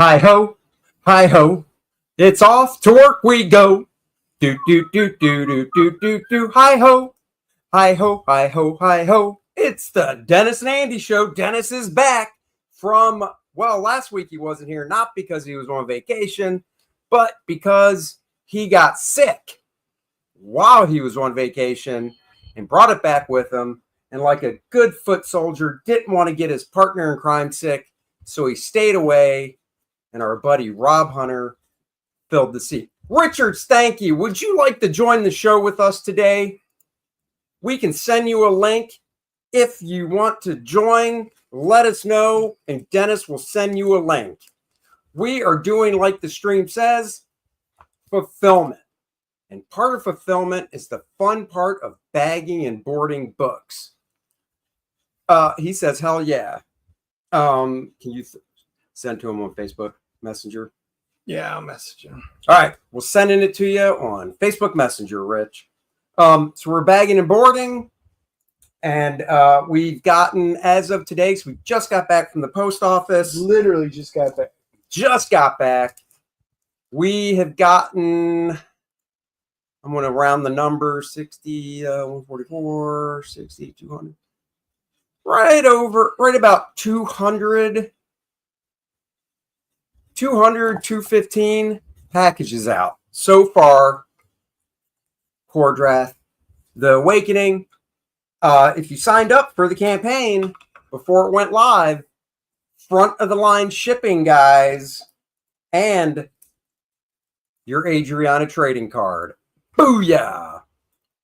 Hi ho, hi ho, it's off to work we go. Do do do do do do do do. Hi ho, hi ho, hi ho, hi ho. It's the Dennis and Andy show. Dennis is back from, well, last week he wasn't here, not because he was on vacation, but because he got sick while he was on vacation and brought it back with him. And like a good foot soldier, didn't want to get his partner in crime sick, so he stayed away. And our buddy Rob Hunter filled the seat. Richard Stanky, would you like to join the show with us today? We can send you a link. If you want to join, let us know, and Dennis will send you a link. We are doing, like the stream says, fulfillment. And part of fulfillment is the fun part of bagging and boarding books. He says, hell yeah. Can you send to him on Facebook Messenger? Yeah, I'll message him. All right, we're sending it to you on Facebook Messenger, Rich. So we're bagging and boarding, and we've gotten, as of today, so we just got back from the post office. Literally just got back. Just got back. We have gotten, I'm going to round the number, 60, 144, 60, 200. Right about 200, 215 packages out. So far, Kor-Drath, The Awakening. If you signed up for the campaign before it went live, front of the line shipping, guys, and your Adriana trading card. Booyah!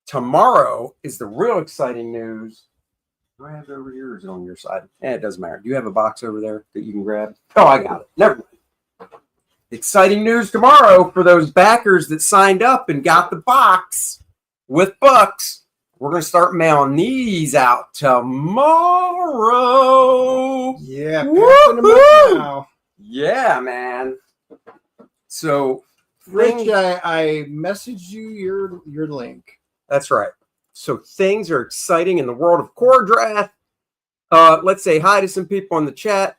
Tomorrow is the real exciting news. Do I have it over here or is it on your side? It doesn't matter. Do you have a box over there that you can grab? Oh, I got it. Never mind. Exciting news tomorrow for those backers that signed up and got the box with books. We're going to start mailing these out tomorrow. Yeah, packing them up now. Yeah, man. So, Rich, I messaged you your link. That's right. So things are exciting in the world of Kor-Drath. Let's say hi to some people in the chat,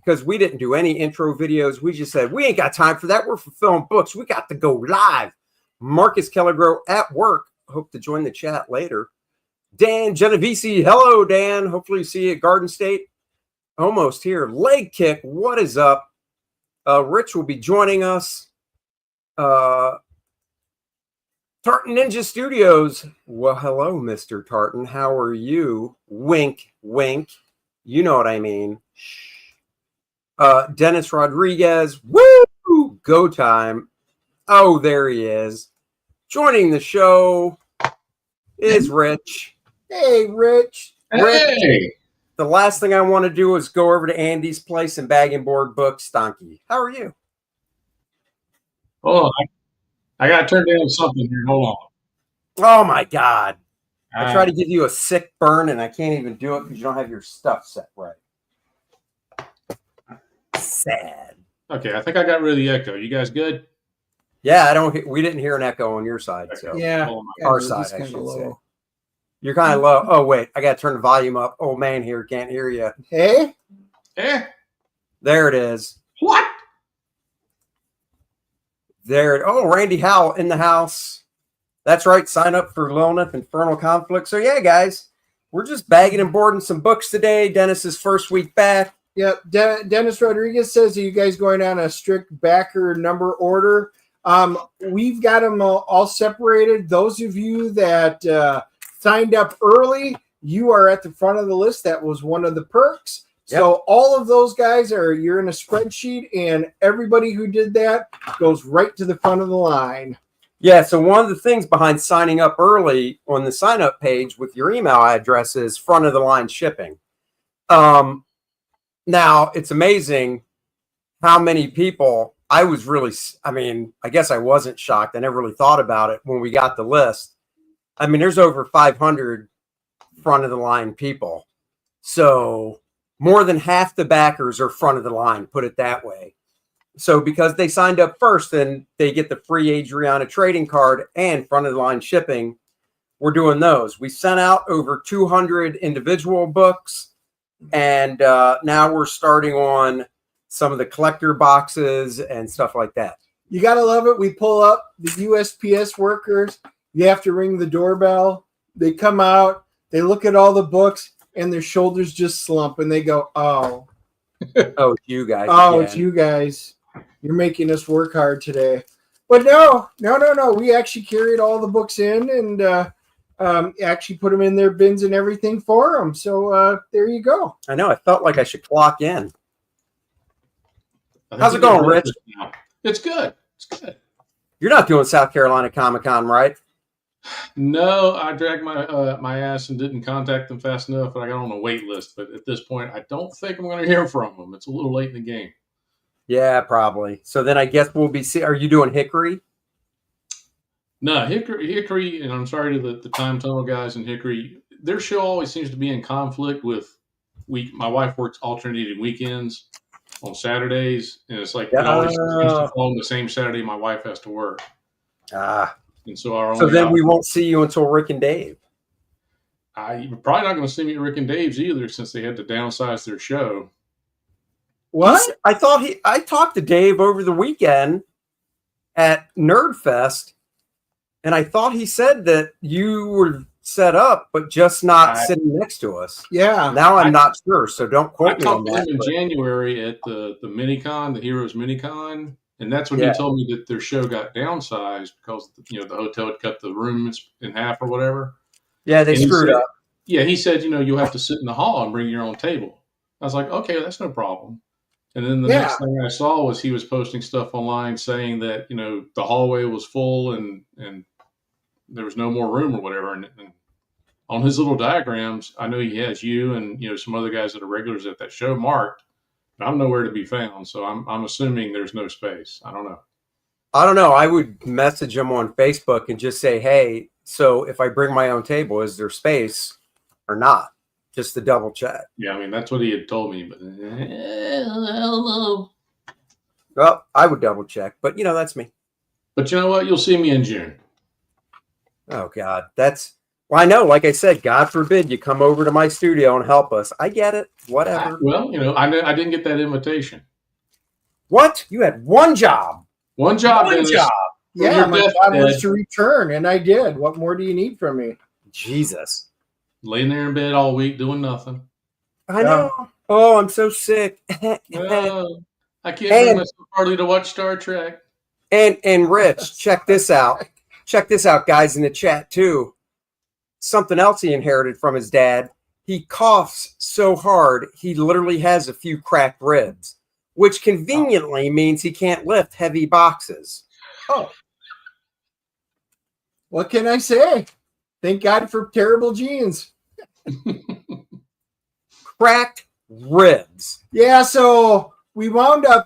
because we didn't do any intro videos. We just said, we ain't got time for that. We're fulfilling books. We got to go live. Marcus Kellegro at work. Hope to join the chat later. Dan Genovese. Hello, Dan. Hopefully you see you at Garden State. Almost here. Leg Kick. What is up? Rich will be joining us. Tartan Ninja Studios. Well, hello, Mr. Tartan. How are you? Wink, wink. You know what I mean. Dennis Rodriguez. Woo! Go time. Oh, there he is. Joining the show is Rich. Hey, Rich. Hey. The last thing I want to do is go over to Andy's place and bag and board books. Stonky, how are you? Oh, I got to turn down something here. Hold on. Oh, my God. I try to give you a sick burn, and I can't even do it because you don't have your stuff set right. Sad. Okay, I think I got rid of the echo. You guys good? Yeah, we didn't hear an echo on your side. Okay. So Yeah. our side, I should say. You're kind of low. Oh, wait. I got to turn the volume up. Old man here can't hear you. Hey? There it is. What? There. Oh, Randy Howell in the house. That's right. Sign up for Lilith Infernal Conflict. So, yeah, guys, we're just bagging and boarding some books today. Dennis's first week back. Yep. Dennis Rodriguez says, are you guys going on a strict backer number order? We've got them all separated. Those of you that signed up early, you are at the front of the list. That was one of the perks. Yep. So all of those guys you're in a spreadsheet, and everybody who did that goes right to the front of the line. Yeah, so one of the things behind signing up early on the sign-up page with your email address is front-of-the-line shipping. Now, it's amazing how many people, I guess I wasn't shocked. I never really thought about it when we got the list. I mean, there's over 500 front-of-the-line people. So more than half the backers are front-of-the-line, put it that way. So because they signed up first, then they get the free Adriana trading card and front-of-the-line shipping. We're doing those. We sent out over 200 individual books, and now we're starting on some of the collector boxes and stuff like that. You got to love it. We pull up the USPS workers. You have to ring the doorbell. They come out. They look at all the books, and their shoulders just slump, and they go, oh. Oh, it's you guys. Oh, again. it's you guys. You're making us work hard today. But no. We actually carried all the books in and actually put them in their bins and everything for them. So there you go. I know. I felt like I should clock in. How's it going, Rich? It's good. It's good. You're not doing South Carolina Comic-Con, right? No, I dragged my ass and didn't contact them fast enough, but I got on a wait list. But at this point, I don't think I'm going to hear from them. It's a little late in the game. Yeah, probably. So then I guess we'll be. Are you doing Hickory? No, Hickory, and I'm sorry to the Time Tunnel guys in Hickory. Their show always seems to be in conflict with my wife works alternating weekends on Saturdays, and it's like it always seems to fall on the same Saturday my wife has to work. And so then we won't see you until Rick and Dave. You're probably not going to see me at Rick and Dave's either, since they had to downsize their show. What? I talked to Dave over the weekend at Nerdfest, and I thought he said that you were set up, but just not sitting next to us. Yeah. Now I'm not sure, so don't quote me on that. I talked to him in January at the Minicon, the Heroes Minicon, and that's when he told me that their show got downsized because the hotel had cut the rooms in half or whatever. Yeah, they screwed up. Yeah, he said, you'll have to sit in the hall and bring your own table. I was like, okay, that's no problem. And then the next thing I saw was he was posting stuff online saying that, the hallway was full and there was no more room or whatever. And on his little diagrams, I know he has you and, some other guys that are regulars at that show marked, but I'm nowhere to be found. So I'm assuming there's no space. I don't know. I would message him on Facebook and just say, hey, so if I bring my own table, is there space or not? Just to double check. Yeah, I mean, that's what he had told me, but I don't know. Well, I would double check, but that's me. But you know what? You'll see me in June. Oh, God. I know, like I said, God forbid you come over to my studio and help us. I get it. Whatever. Well, I didn't get that invitation. What? You had one job. One job. Yeah, my job was to return, and I did. What more do you need from me? Jesus. Laying there in bed all week doing nothing. I know. Oh, I'm so sick. I can't bring myself hardly to watch Star Trek. And Rich, check this out. Check this out, guys, in the chat, too. Something else he inherited from his dad. He coughs so hard, he literally has a few cracked ribs, which conveniently means he can't lift heavy boxes. Oh. What can I say? Thank God for terrible genes. Cracked ribs. Yeah, so they wound up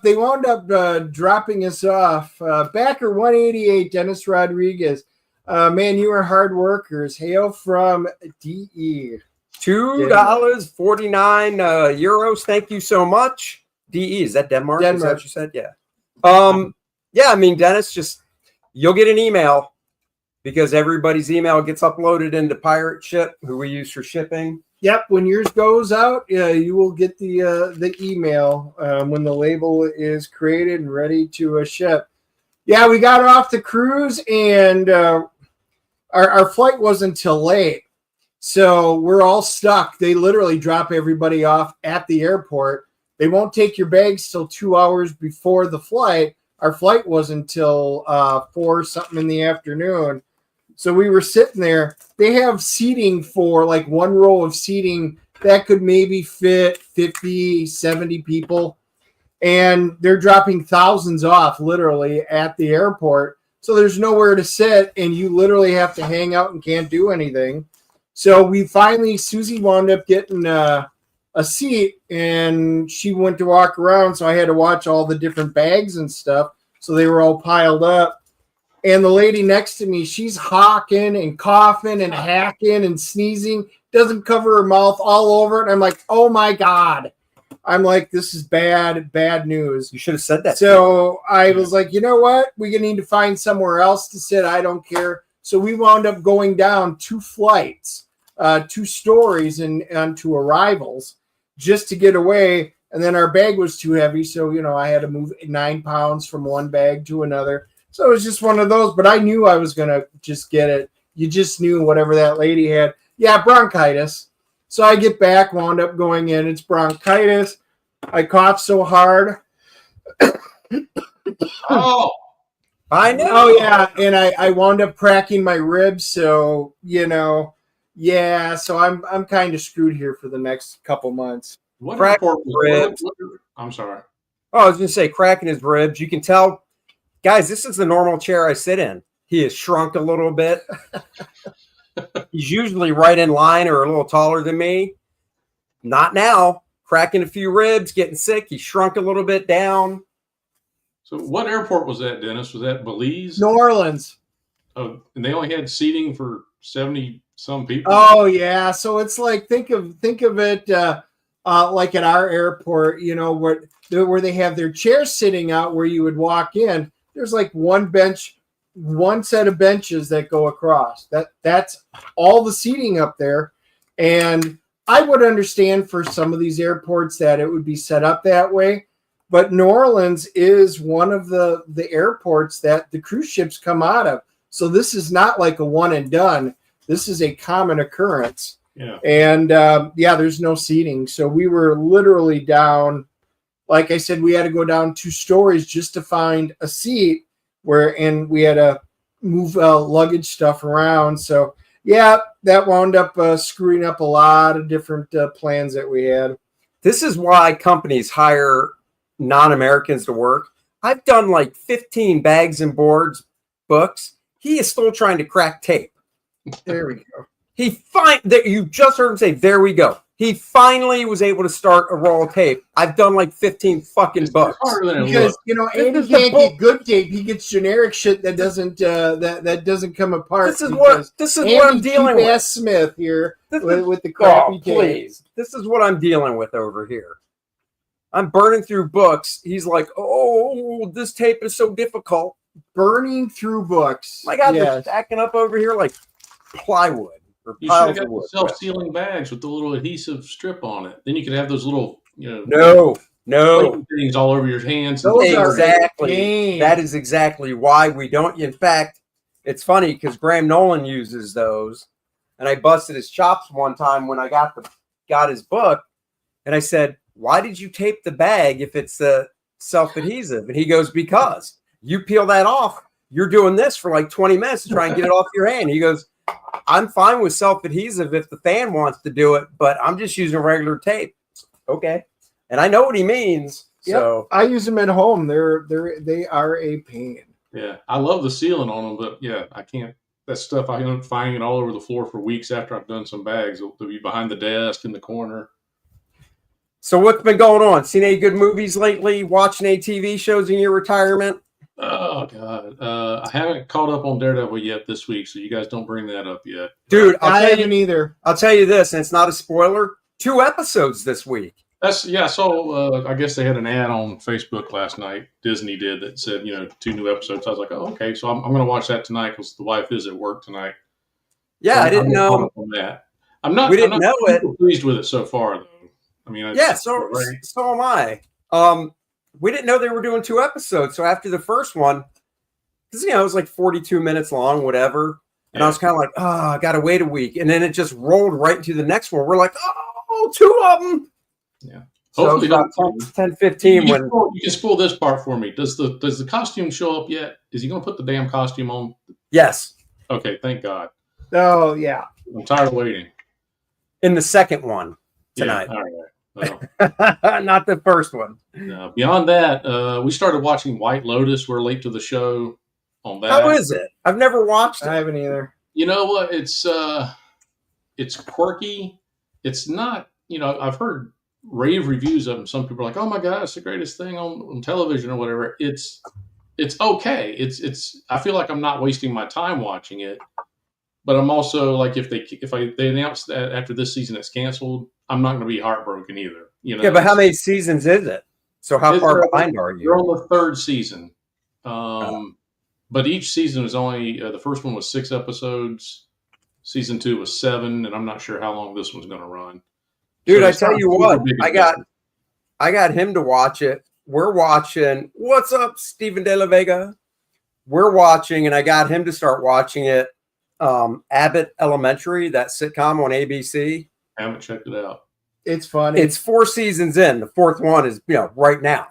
dropping us off. Backer 188, Dennis Rodriguez. Man, you are hard workers. Hail from DE. $2.49 euros. Thank you so much. DE, is that Denmark? Is that what you said? Yeah. Yeah, I mean, Dennis, you'll get an email because everybody's email gets uploaded into Pirate Ship, who we use for shipping. Yep, when yours goes out, you will get the email when the label is created and ready to ship. Yeah, we got off the cruise, and our flight wasn't till late, so we're all stuck. They literally drop everybody off at the airport. They won't take your bags till 2 hours before the flight. Our flight wasn't till 4 something in the afternoon. So we were sitting there. They have seating for like one row of seating that could maybe fit 50, 70 people. And they're dropping thousands off literally at the airport. So there's nowhere to sit, and you literally have to hang out and can't do anything. So Susie wound up getting a seat, and she went to walk around. So I had to watch all the different bags and stuff. So they were all piled up. And the lady next to me, she's hawking and coughing and hacking and sneezing, doesn't cover her mouth all over it. I'm like, oh my God. I'm like, this is bad news. You should have said that. So I was like, you know what? We're going to need to find somewhere else to sit. I don't care. So we wound up going down 2 flights, 2 stories and onto arrivals just to get away. And then our bag was too heavy. So, I had to move 9 pounds from one bag to another. So it was just one of those. But I knew I was going to just get it. You just knew whatever that lady had. Yeah, bronchitis. So I get back, wound up going in. It's bronchitis. I coughed so hard. Oh, I know. Oh, yeah. And I wound up cracking my ribs. So, yeah. So I'm kind of screwed here for the next couple months. what Crack airport was ribs. I'm sorry. Oh, I was going to say cracking his ribs. You can tell, guys, this is the normal chair I sit in. He has shrunk a little bit. He's usually right in line or a little taller than me. Not now. Cracking a few ribs, getting sick. He shrunk a little bit down. So what airport was that, Dennis? Was that Belize? New Orleans. Oh, and they only had seating for 70 some people. Oh, yeah. So it's like, think of it like at our airport, where they have their chairs sitting out where you would walk in. There's like one set of benches that go across. That's all the seating up there. And I would understand for some of these airports that it would be set up that way. But New Orleans is one of the airports that the cruise ships come out of. So this is not like a one and done. This is a common occurrence. Yeah. And there's no seating. So we were literally down. Like I said, we had to go down 2 stories just to find a seat and we had to move luggage stuff around. So yeah, that wound up screwing up a lot of different plans that we had. This is why companies hire non-Americans to work. I've done like 15 bags and boards books. He is still trying to crack tape. There we go. You just heard him say, there we go. He finally was able to start a roll of tape. I've done like 15 fucking books. Because Andy can't get good tape. He gets generic shit that doesn't that doesn't come apart. This is what I'm dealing with. S. Smith here with the crappy tape. Please. This is what I'm dealing with over here. I'm burning through books. He's like, oh, this tape is so difficult. Burning through books. My God, they're stacking up over here like plywood. You should have got the self-sealing bags with the little adhesive strip on it. Then you could have those little, no things all over your hands. Exactly. That is exactly why we don't. In fact, it's funny because Graham Nolan uses those, and I busted his chops one time when I got his book, and I said, "Why did you tape the bag if it's self-adhesive?" And he goes, "Because you peel that off, you're doing this for like 20 minutes to try and get it off your hand." He goes, I'm fine with self-adhesive if the fan wants to do it, but I'm just using regular tape. Okay. And I know what he means. Yep. So I use them at home. They are a pain. Yeah. I love the sealing on them, but yeah, I can't. That stuff, I end up finding it all over the floor for weeks after I've done some bags. They'll be behind the desk in the corner. So what's been going on? Seen any good movies lately? Watching any TV shows in your retirement? Oh, God. I haven't caught up on Daredevil yet this week, so you guys don't bring that up yet. Dude, I haven't either. I'll tell you this, and it's not a spoiler. 2 episodes this week. So I guess they had an ad on Facebook last night. Disney did that said, 2 new episodes. I was like, oh, okay. So I'm going to watch that tonight because the wife is at work tonight. Yeah, so I didn't know. I'm not pleased with it so far, though. I mean, so am I. We didn't know they were doing 2 episodes. So after the first one, because, it was like 42 minutes long, whatever. And I was kind of like, I got to wait a week. And then it just rolled right into the next one. We're like, 2 of them. Yeah. Hopefully so about 10, 15. You can spoil this part for me. Does the costume show up yet? Is he going to put the damn costume on? Yes. Okay. Thank God. Oh, yeah. I'm tired of waiting. In the second one tonight. Yeah, all right. Well, not the first one. Beyond that, we started watching White Lotus. We're late to the show on that. How is it? I've never watched it. I haven't either. You know what? It's quirky. It's not. I've heard rave reviews of them. Some people are like, "Oh my God, it's the greatest thing on television" or whatever. It's okay. It's. I feel like I'm not wasting my time watching it. But I'm also like, if they announce that after this season it's canceled, I'm not going to be heartbroken either. Yeah, but how many seasons is it? So how far behind are you? You're on the 3rd season. But each season was only the first one was 6 episodes. Season 2 was 7, and I'm not sure how long this one's going to run. Dude, I tell you what, I got him to watch it. We're watching. What's up, Stephen De La Vega? We're watching, and I got him to start watching it. Abbott Elementary, that sitcom on ABC. I haven't checked it out. It's funny. It's 4 seasons in. The 4th one is, right now.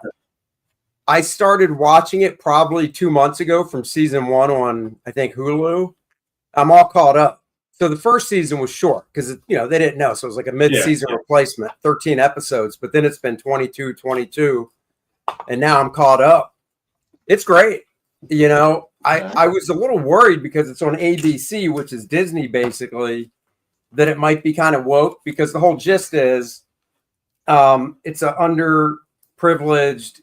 I started watching it probably 2 months ago from season 1 on, I think, Hulu. I'm all caught up. So the first season was short because, they didn't know. So it was like a mid-season replacement, 13 episodes. But then it's been 22. And now I'm caught up. It's great. I was a little worried because it's on ABC, which is Disney basically, that it might be kind of woke because the whole gist is it's an underprivileged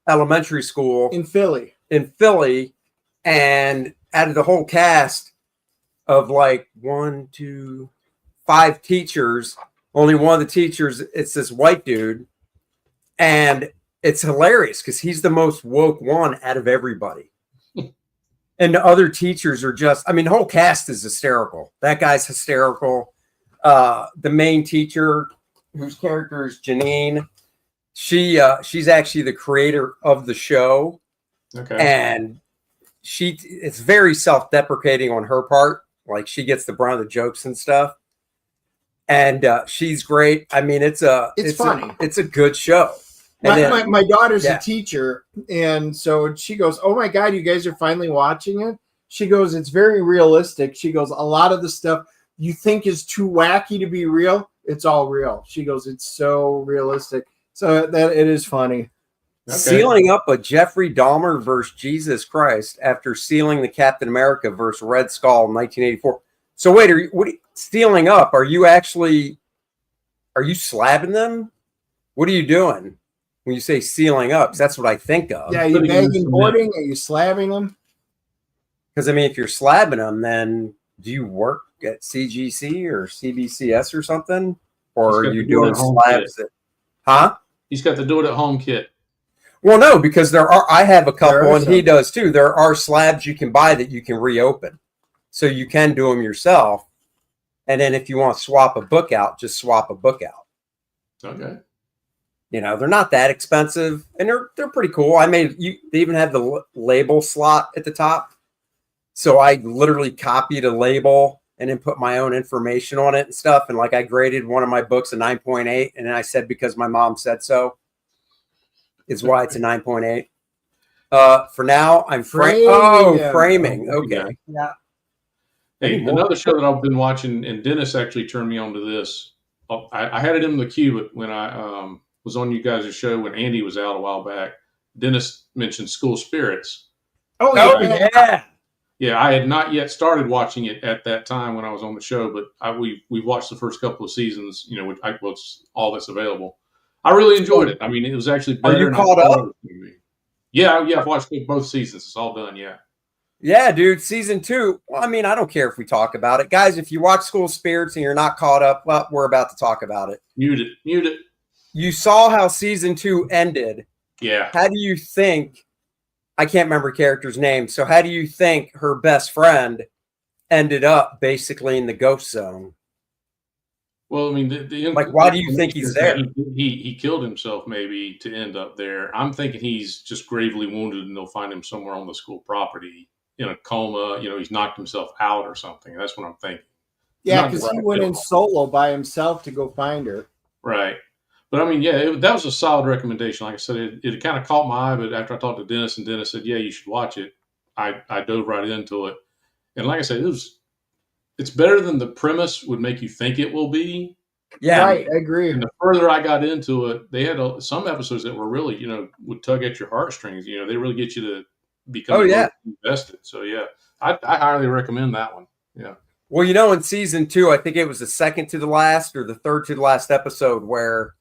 elementary school in Philly. And out of the whole cast of like 1, 2, 5 teachers, only one of the teachers, it's this white dude. And it's hilarious because he's the most woke one out of everybody. And the other teachers are just, the whole cast is hysterical. That guy's hysterical. The main teacher, whose character is Janine, she's actually the creator of the show. Okay. And it's very self-deprecating on her part. Like she gets the brunt of the jokes and stuff. And she's great. It's funny. It's a good show. My daughter's a teacher, and so she goes, "Oh my God, you guys are finally watching it." She goes, "It's very realistic." She goes, "A lot of the stuff you think is too wacky to be real, it's all real." She goes, "It's so realistic." So that it is funny. Okay. Sealing up a Jeffrey Dahmer versus Jesus Christ after sealing the Captain America versus Red Skull in 1984. So wait, stealing up? Are you slabbing them? What are you doing? When you say sealing up, that's what I think of. Yeah, are you bagging boarding? Are you slabbing them? Because, if you're slabbing them, then do you work at CGC or CBCS or something? Or are you doing slabs? He's got the do-it-at-home kit. Well, no, because I have a couple, and he does too. There are slabs you can buy that you can reopen. So you can do them yourself. And then if you want to swap a book out, just swap a book out. Okay. They're not that expensive, and they're pretty cool. They even have the label slot at the top. So I literally copied a label and then put my own information on it and stuff. And I graded one of my books a 9.8, and then I said because my mom said so is why it's a 9.8. For now, I'm framing. Okay. Yeah. Hey, another show that I've been watching, and Dennis actually turned me on to this. I had it in the queue, but when I was on you guys' show when Andy was out a while back, Dennis mentioned School Spirits. Oh yeah. Yeah, I had not yet started watching it at that time when I was on the show, but we've watched the first couple of seasons, which was all that's available. I really enjoyed it. It was actually better. Are you caught up? Yeah, I've watched both seasons. It's all done, yeah. Yeah, dude, season 2. Well, I don't care if we talk about it. Guys, if you watch School Spirits and you're not caught up, well, we're about to talk about it. Mute it. You saw how season 2 ended. Yeah. How do you think, I can't remember character's name, so how do you think her best friend ended up basically in the ghost zone? Well, why do you think he's there? He killed himself maybe to end up there. I'm thinking he's just gravely wounded and they'll find him somewhere on the school property in a coma. He's knocked himself out or something. That's what I'm thinking. Yeah, because he went in solo by himself to go find her. Right. But that was a solid recommendation. Like I said, it kind of caught my eye, but after I talked to Dennis and Dennis said, yeah, you should watch it, I dove right into it. And like I said, it's better than the premise would make you think it will be. Yeah, right, I agree. And the further I got into it, they had some episodes that were really, would tug at your heartstrings. They really get you to become invested. So, yeah, I highly recommend that one. Yeah. Well, in season 2, I think it was the second to the last or the third to the last episode where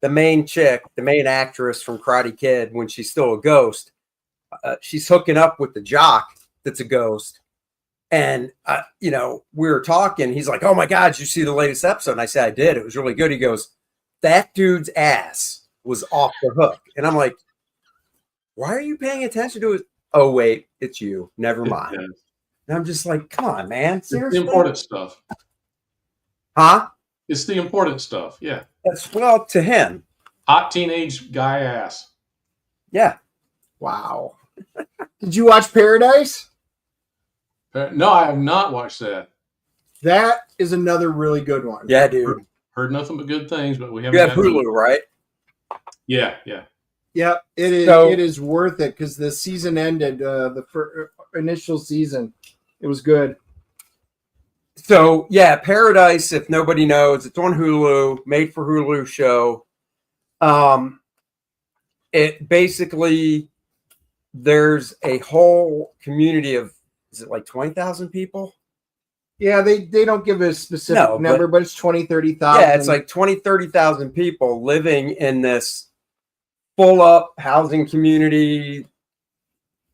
the main chick, the main actress from Karate Kid, when she's still a ghost, she's hooking up with the jock that's a ghost. And, we were talking. He's like, oh, my God, did you see the latest episode? And I said, I did. It was really good. He goes, that dude's ass was off the hook. And I'm like, why are you paying attention to it? Oh, wait, it's you. Never mind. And I'm just like, come on, man. Seriously? It's the important stuff. Huh? It's the important stuff. Yeah. Well, to him. Hot teenage guy ass. Yeah. Wow. Did you watch Paradise? No, I have not watched that. That is another really good one. Yeah, dude. Heard nothing but good things, but we haven't. You have Hulu, right? Yeah. Yep, it is. So- it is worth it because the season ended. The initial season, it was good. So yeah, Paradise. If nobody knows, it's on Hulu. Made for Hulu show. It basically there's a whole community of, is it like 20,000 people? Yeah, they don't give a specific number, but it's 20, 30,000. Yeah, it's like 20, 30,000 people living in this full up housing community,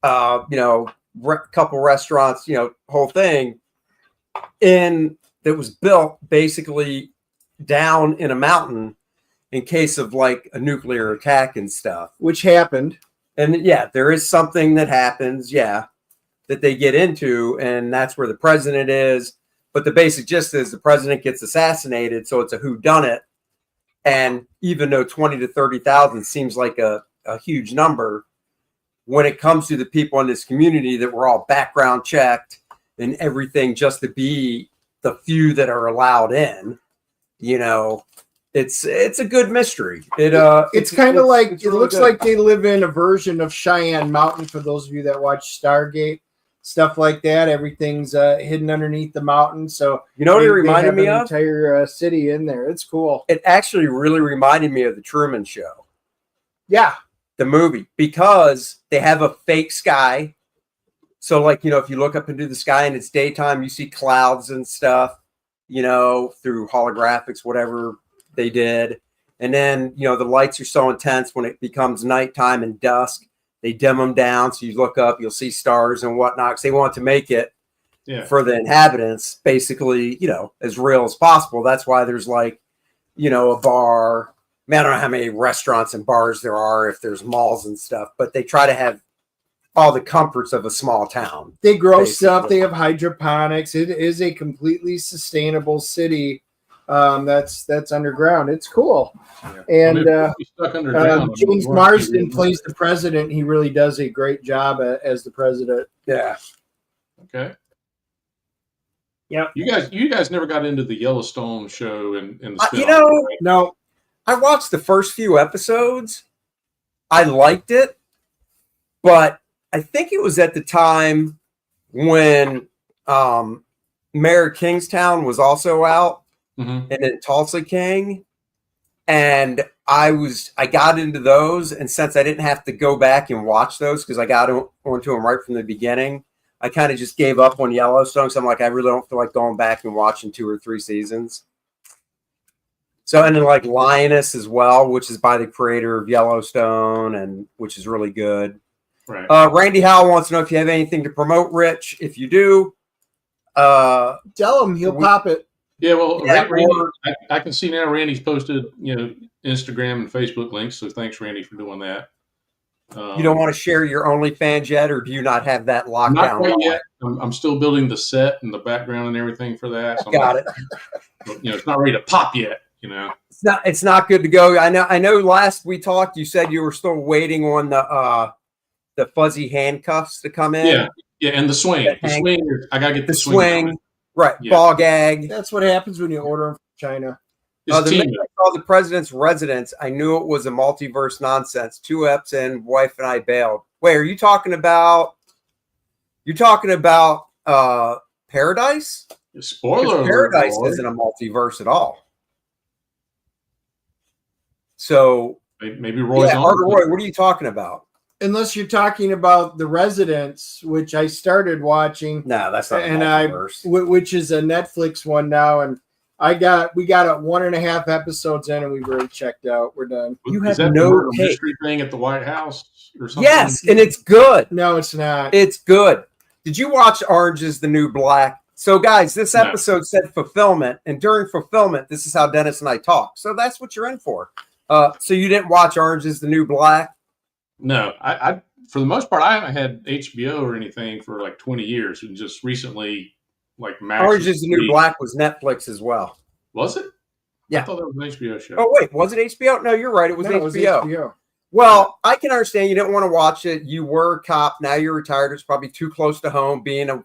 couple restaurants, whole thing. And that was built basically down in a mountain in case of like a nuclear attack and stuff. Which happened. And yeah, there is something that happens, that they get into, and that's where the president is. But the basic gist is the president gets assassinated, so it's a whodunit. And even though 20 to 30,000 seems like a huge number, when it comes to the people in this community that were all background checked and everything just to be the few that are allowed in, it's a good mystery. It's kind of like, it really looks good. like they live in a version of Cheyenne Mountain for those of you that watch Stargate, stuff like that. Everything's hidden underneath the mountain. So You know what it they reminded have me an of? entire city in there. It's cool. It actually really reminded me of the Truman Show, Yeah. the movie, because they have a fake sky. So like, if you look up into the sky and it's daytime, you see clouds and stuff, through holographics, whatever they did. And then, the lights are so intense when it becomes nighttime and dusk, they dim them down. So you look up, you'll see stars and whatnot, because they want to make it for the inhabitants, basically, as real as possible. That's why there's like, a bar. I don't know how many restaurants and bars there are, if there's malls and stuff, but they try to have all the comforts of a small town. They grow basically. stuff. They have hydroponics. It is a completely sustainable city. That's underground. It's cool. Yeah. And if you're stuck underground, James Marsden plays the president. He really does a great job as the president. Yeah. Okay. Yeah. You guys never got into the Yellowstone show and the No, I watched the first few episodes. I liked it, but I think it was at the time when Mayor of Kingstown was also out, and then Tulsa King. And I got into those, and since I didn't have to go back and watch those because I got onto them right from the beginning, I kind of just gave up on Yellowstone. So I'm like, I really don't feel like going back and watching 2 or 3 seasons. So, and then like Lioness as well, which is by the creator of Yellowstone, and which is really good. Right. Randy Howell wants to know if you have anything to promote, Rich. If you do, tell him he'll pop it. Yeah, well, Yeah, Randy, I can see now Randy's posted, Instagram and Facebook links. So thanks, Randy, for doing that. you don't want to share your OnlyFans yet, or do you not have that locked Not down? quite yet. I'm still building the set and the background and everything for that. So Got it. It's not ready to pop yet. It's not good to go. I know. Last we talked, you said you were still waiting on the fuzzy handcuffs to come in. Yeah, and the swing. I gotta get The swing. Right, Yeah. ball gag. That's what happens when you order them from China. It's The team. minute I saw the president's residence, I knew it was a multiverse nonsense. 2 eps in, wife and I bailed. Wait, are you talking about? You're talking about Paradise? Spoiler alert, Paradise boy. isn't a multiverse at all. So Maybe Roy's on. Roy, what are you talking about? Unless you're talking about The Residence, which I started watching, No, that's not a and multiverse. which is a Netflix one now, and we got it 1.5 episodes in, and we've already checked out. We're done. You Is have that no the murder tape. mystery thing at the White House or something? Yes, and it's good. No, it's not. It's good. Did you watch Orange is the New Black? So, guys, this No. episode said fulfillment, and during fulfillment, this is how Dennis and I talk. So that's what you're in for. So you didn't watch Orange is the New Black? No, I for the most part I haven't had HBO or anything for like 20 years, and just recently like Max. Orange is the New Black was Netflix as well. Was it? Yeah. I thought that was an HBO show. Oh, wait, was it HBO? No, you're right. It was No, HBO. it was HBO. Well, I can understand you didn't want to watch it. You were a cop. Now you're retired. It's probably too close to home being a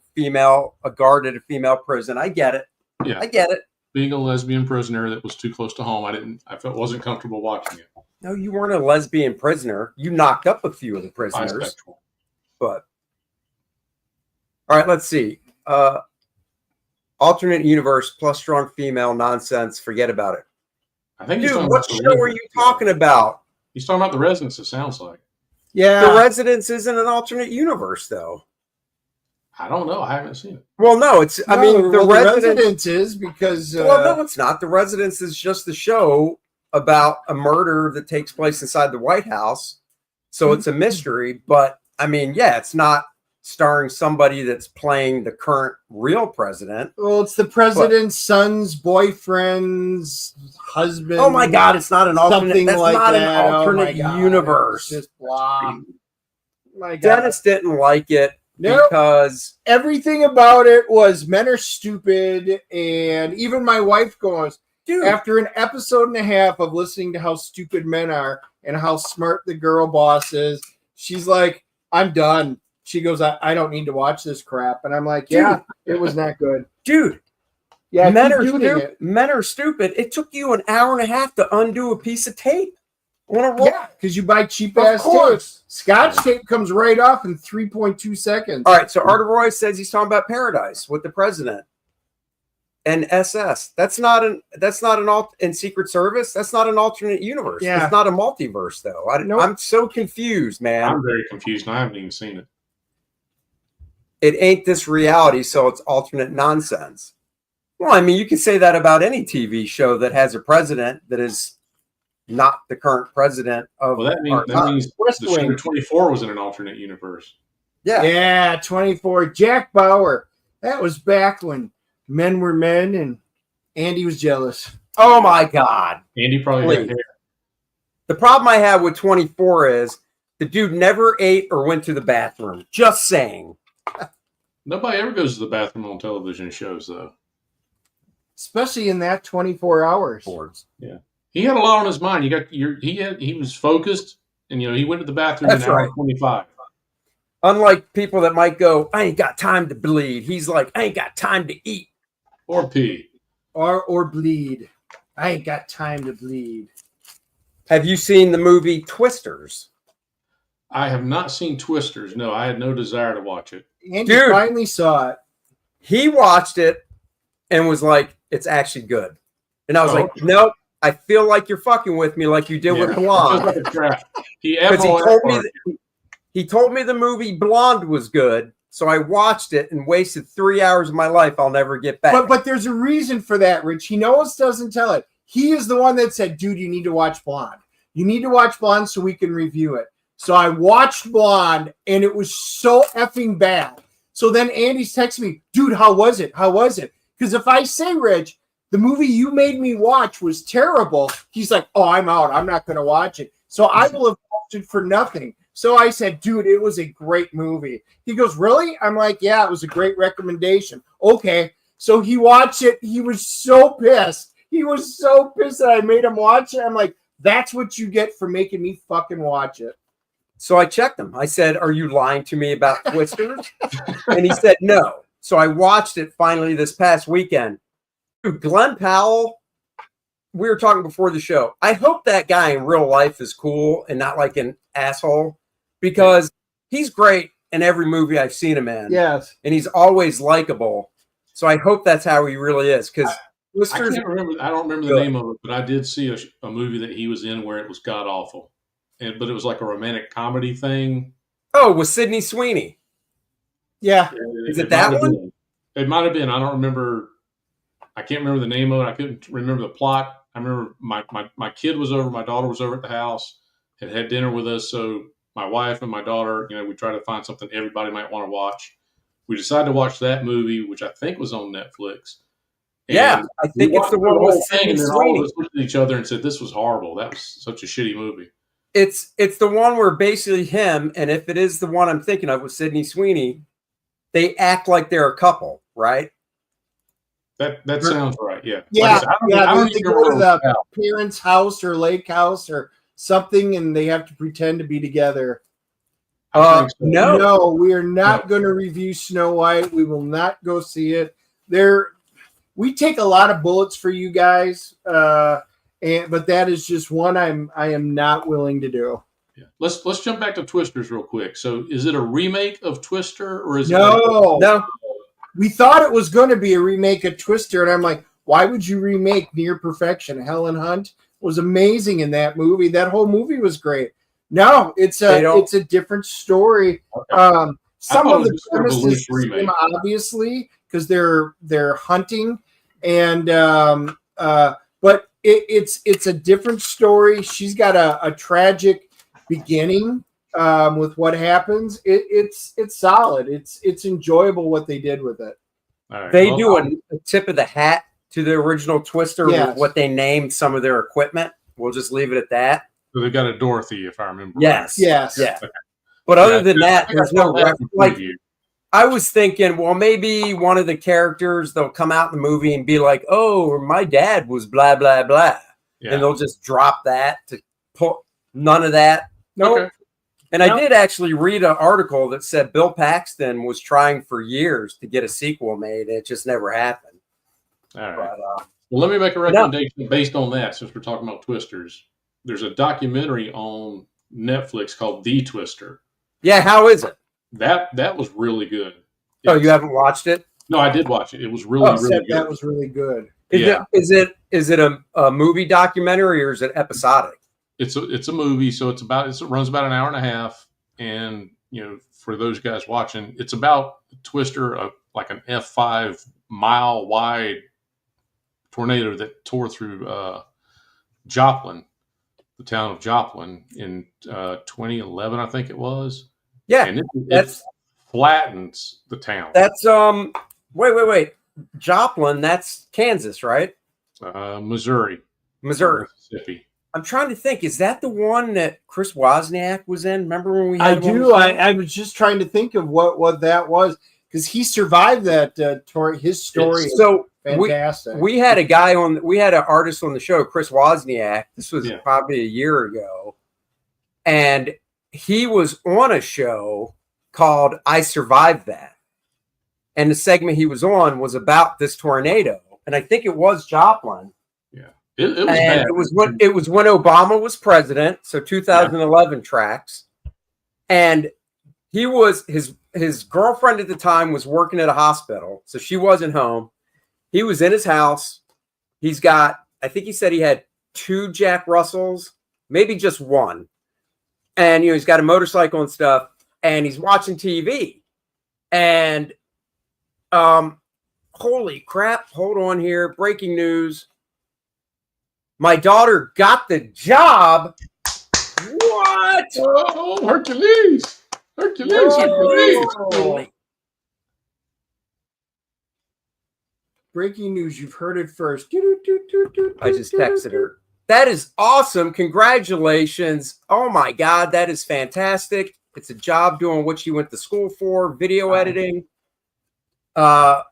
guard at a female prison. I get it. Yeah. I get it. Being a lesbian prisoner that was too close to home, I wasn't comfortable watching it. No, you weren't a lesbian prisoner. You knocked up a few of the prisoners. Bisexual. But all right, let's see. Alternate universe plus strong female nonsense. Forget about it. I think Dude, what show are you talking about? He's talking about The Residence, it sounds like. Yeah. The Residence isn't an alternate universe, though. I don't know. I haven't seen it. Well, no, it's. I mean, the Residence is because. Well, no, it's not. The Residence is just a show about a murder that takes place inside the White House, so it's a mystery. But I mean, yeah, it's not starring somebody that's playing the current real president. Well, it's the president's son's boyfriend's husband. Oh my God, it's not an alternate. That's like not that. an alternate universe. It's just blah. My God. Dennis didn't like it because everything about it was men are stupid, and even my wife goes, dude, after an episode and a half of listening to how stupid men are and how smart the girl boss is, she's like, I'm done. She goes, I don't need to watch this crap. And I'm like, yeah, it was not good. Dude, yeah, men are stupid. It took you an hour and a half to undo a piece of tape. Yeah, because you buy cheap-ass tape. Scotch tape comes right off in 3.2 seconds. All right, so Art Roy says he's talking about Paradise with the president and SS. That's not an in Secret Service. That's not an alternate universe. Yeah. It's not a multiverse, though. I'm so confused, man. I'm very confused, and I haven't even seen it. It ain't this reality, so it's alternate nonsense. Well, I mean, you can say that about any TV show that has a president that is not the current president of. Well, that means the show 24 was in an alternate universe. Yeah, 24. Jack Bauer. That was back when men were men and Andy was jealous. Oh my God. Andy probably had hair. The problem I have with 24 is the dude never ate or went to the bathroom. Just saying. Nobody ever goes to the bathroom on television shows, though. Especially in that 24 hours. Yeah. He had a lot on his mind. He was focused, and he went to the bathroom in hour 25. Unlike people that might go, I ain't got time to bleed. He's like, I ain't got time to eat. Or pee. Or bleed. I ain't got time to bleed. Have you seen the movie Twisters? I have not seen Twisters. No, I had no desire to watch it. Andy finally saw it. He watched it and was like, it's actually good. And I was like, nope, I feel like you're fucking with me like you did with Blonde. He told me the movie Blonde was good, so I watched it and wasted 3 hours of my life I'll never get back. But there's a reason for that, Rich. He knows doesn't tell it. He is the one that said, dude, you need to watch Blonde. You need to watch Blonde so we can review it. So I watched Blonde, and it was so effing bad. So then Andy's texting me, dude, how was it? How was it? Because if I say, Rich, the movie you made me watch was terrible, he's like, oh, I'm out. I'm not going to watch it. So I will have watched it for nothing. So I said, dude, it was a great movie. He goes, really? I'm like, yeah, it was a great recommendation. Okay. So he watched it. He was so pissed. He was so pissed that I made him watch it. I'm like, that's what you get for making me fucking watch it. So I checked him. I said, are you lying to me about Twisters? And he said, no. So I watched it finally this past weekend. Dude, Glenn Powell, we were talking before the show. I hope that guy in real life is cool and not like an asshole, because he's great in every movie I've seen him in. Yes. And he's always likable. So I hope that's how he really is. Because I don't remember the name of it, but I did see a movie that he was in where it was god awful. But it was like a romantic comedy thing. Oh, with Sydney Sweeney. Yeah. Is it that one? It might have been. I don't remember. I can't remember the name of it. I couldn't remember the plot. I remember my kid was over. My daughter was over at the house, had dinner with us. So my wife and my daughter, we tried to find something everybody might want to watch. We decided to watch that movie, which I think was on Netflix. Yeah, I think it's the one with Sydney Sweeney. And then all of us looked at each other and said, this was horrible. That was such a shitty movie. It's the one where basically him, and if it is the one I'm thinking of with Sydney Sweeney, they act like they're a couple, right? That sounds right. Yeah. Yeah, Like I said, yeah. I don't They even go to remember the parents' house or lake house or something, and they have to pretend to be together. I think so. No, we are not going to review Snow White. We will not go see it. We take a lot of bullets for you guys, but that is just one I am not willing to do. Yeah. Let's jump back to Twisters real quick. So, is it a remake of Twister, or is no? We thought it was going to be a remake of Twister, and I'm like, why would you remake Near Perfection? Helen Hunt was amazing in that movie. That whole movie was great. No, it's a different story. Okay. Some of the premise is the same, obviously, because they're hunting, and but it's a different story. She's got a tragic beginning with what happens. It's solid. It's enjoyable what they did with it. Right. They do a tip of the hat to the original Twister with what they named some of their equipment. We'll just leave it at that. So they've got a Dorothy, if I remember. Yes. Right. Yes. Yeah. Okay. But other than that, there's no reference. Like, I was thinking, well, maybe one of the characters, they'll come out in the movie and be like, oh, my dad was blah, blah, blah. Yeah. And they'll just drop that to put none of that. No. Nope. Okay. And I did actually read an article that said Bill Paxton was trying for years to get a sequel made. It just never happened. All right. But, well, let me make a recommendation based on that, since we're talking about Twisters. There's a documentary on Netflix called The Twister. Yeah, how is it? That was really good. You haven't watched it? No, I did watch it. It was really good. That was really good. Is it a movie documentary or is it episodic? It's a movie, so it runs about an hour and a half, and for those guys watching, it's about Twister, like an F5 mile wide tornado that tore through Joplin, the town of Joplin, in 2011, I think it was. Yeah, and it flattens the town. That's wait. Joplin, that's Kansas, right? Missouri, Mississippi. I'm trying to think. Is that the one that Chris Wozniak was in? Remember when we had I was just trying to think of what that was, because he survived that. His story is so fantastic. We had an artist on the show, Chris Wozniak. This was probably a year ago. And he was on a show called I Survived That. And the segment he was on was about this tornado. And I think it was Joplin. Yeah. It was bad. It was when Obama was president, so 2011 tracks. And he was his girlfriend at the time was working at a hospital, so she wasn't home. He was in his house. He's got, I think he said he had 2 Jack Russells, maybe just one. And he's got a motorcycle and stuff, and he's watching TV. And holy crap, hold on here. Breaking news. My daughter got the job. What? Oh, Hercules. Hercules. Breaking news. You've heard it first. I just texted her. That is awesome. Congratulations. Oh, my God. That is fantastic. It's a job doing what she went to school for, video editing. Wow.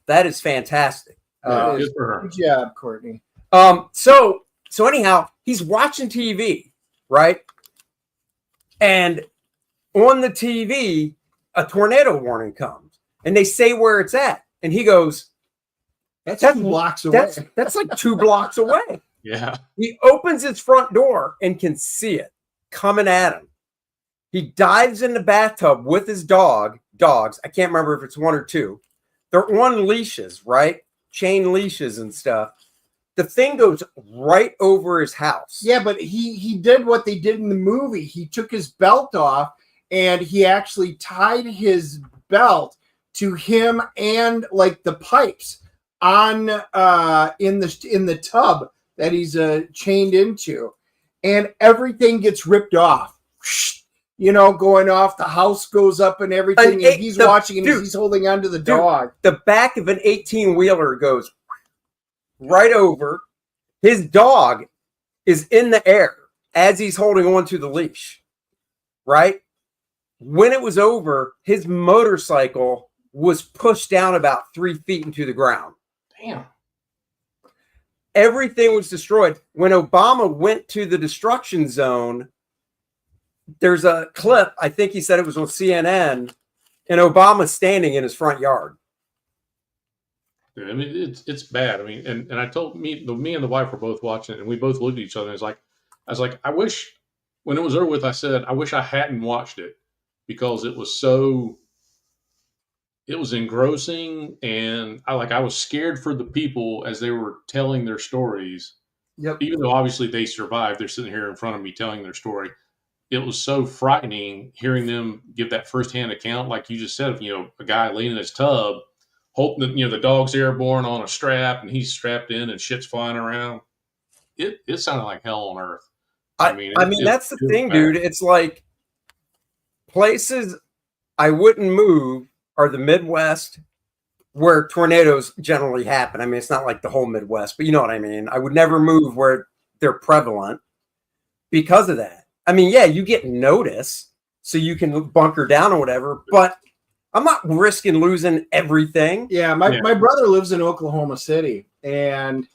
That is fantastic. Good for her. Good job, Courtney. So anyhow, he's watching TV, right? And on the TV, a tornado warning comes, and they say where it's at, and he goes, "That's 2 blocks away. That's like 2 blocks away." Yeah. He opens his front door and can see it coming at him. He dives in the bathtub with his dogs. I can't remember if it's 1 or 2. They're on leashes, right? Chain leashes and stuff. The thing goes right over his house. Yeah, but he did what they did in the movie. He took his belt off, and he actually tied his belt to him and like the pipes on in the tub that he's chained into, and everything gets ripped off. Going off. The house goes up and everything, and he's watching, and he's holding onto the dog. The back of an 18-wheeler goes right over. His dog is in the air as he's holding on to the leash, right? When it was over, his motorcycle was pushed down about 3 feet into the ground. Damn. Everything was destroyed. When Obama went to the destruction zone, there's a clip, I think he said it was on CNN, and Obama standing in his front yard. I mean, it's bad. I mean, and I told me and the wife were both watching it, and we both looked at each other. And I was like, I wish, when it was over with, I said, I wish I hadn't watched it, because it was engrossing, and I was scared for the people as they were telling their stories. Yep. Even though obviously they survived, they're sitting here in front of me telling their story. It was so frightening hearing them give that firsthand account, like you just said, of, a guy laying in his tub, hoping that, the dog's airborne on a strap, and he's strapped in and shit's flying around. It sounded like hell on earth. I mean, that's the thing, dude. It's like places I wouldn't move are the Midwest, where tornadoes generally happen. I mean, it's not like the whole Midwest, but you know what I mean. I would never move where they're prevalent because of that. I mean, yeah, you get notice, so you can bunker down or whatever, but I'm not risking losing everything. Yeah, my brother lives in Oklahoma City, and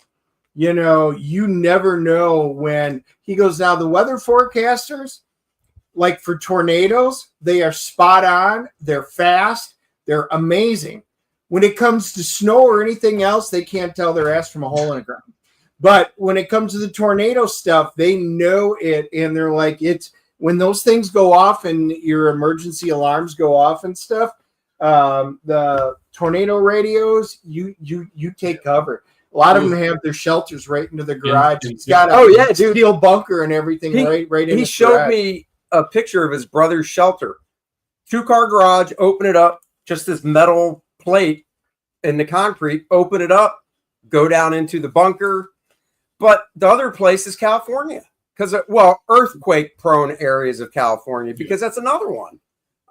you never know when he goes. Now, the weather forecasters, like for tornadoes, they are spot on. They're fast. They're amazing. When it comes to snow or anything else, they can't tell their ass from a hole in the ground. But when it comes to the tornado stuff, they know it, and they're like, it's when those things go off and your emergency alarms go off and stuff. The tornado radios, you take cover. A lot of them have their shelters right into the garage. It's got a steel bunker and everything right in. He showed me a picture of his brother's shelter, 2-car garage. Open it up, just this metal plate in the concrete. Open it up, go down into the bunker. But the other place is California, because earthquake-prone areas of California, because that's another one.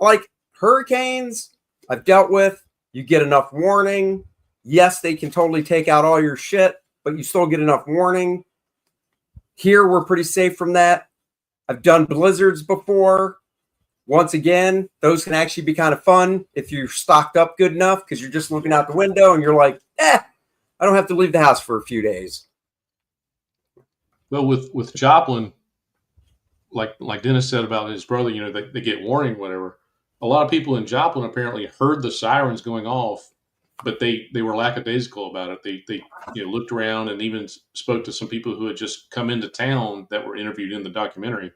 Like hurricanes, I've dealt with. You get enough warning. Yes, they can totally take out all your shit, but you still get enough warning. Here, we're pretty safe from that. I've done blizzards before. Once again, those can actually be kind of fun if you're stocked up good enough, because you're just looking out the window and you're like, I don't have to leave the house for a few days. Well, with Joplin, like Dennis said about his brother, they get warning, whatever. A lot of people in Joplin apparently heard the sirens going off, but they were lackadaisical about it. They looked around and even spoke to some people who had just come into town that were interviewed in the documentary.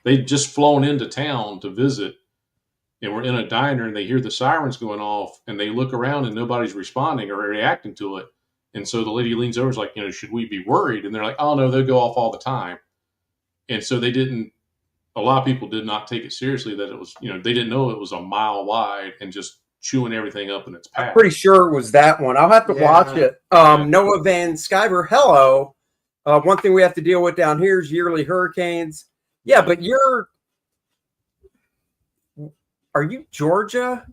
They'd just flown into town to visit, and were in a diner, and they hear the sirens going off, and they look around and nobody's responding or reacting to it. And so the lady leans over, is like, should we be worried? And they're like, oh no, they go off all the time. And so a lot of people did not take it seriously that it was, they didn't know it was a mile wide and just chewing everything up in its path. I'm pretty sure it was that one. I'll have to watch it. Noah Van Skyver, hello. One thing we have to deal with down here is yearly hurricanes. Yeah, but are you Georgia?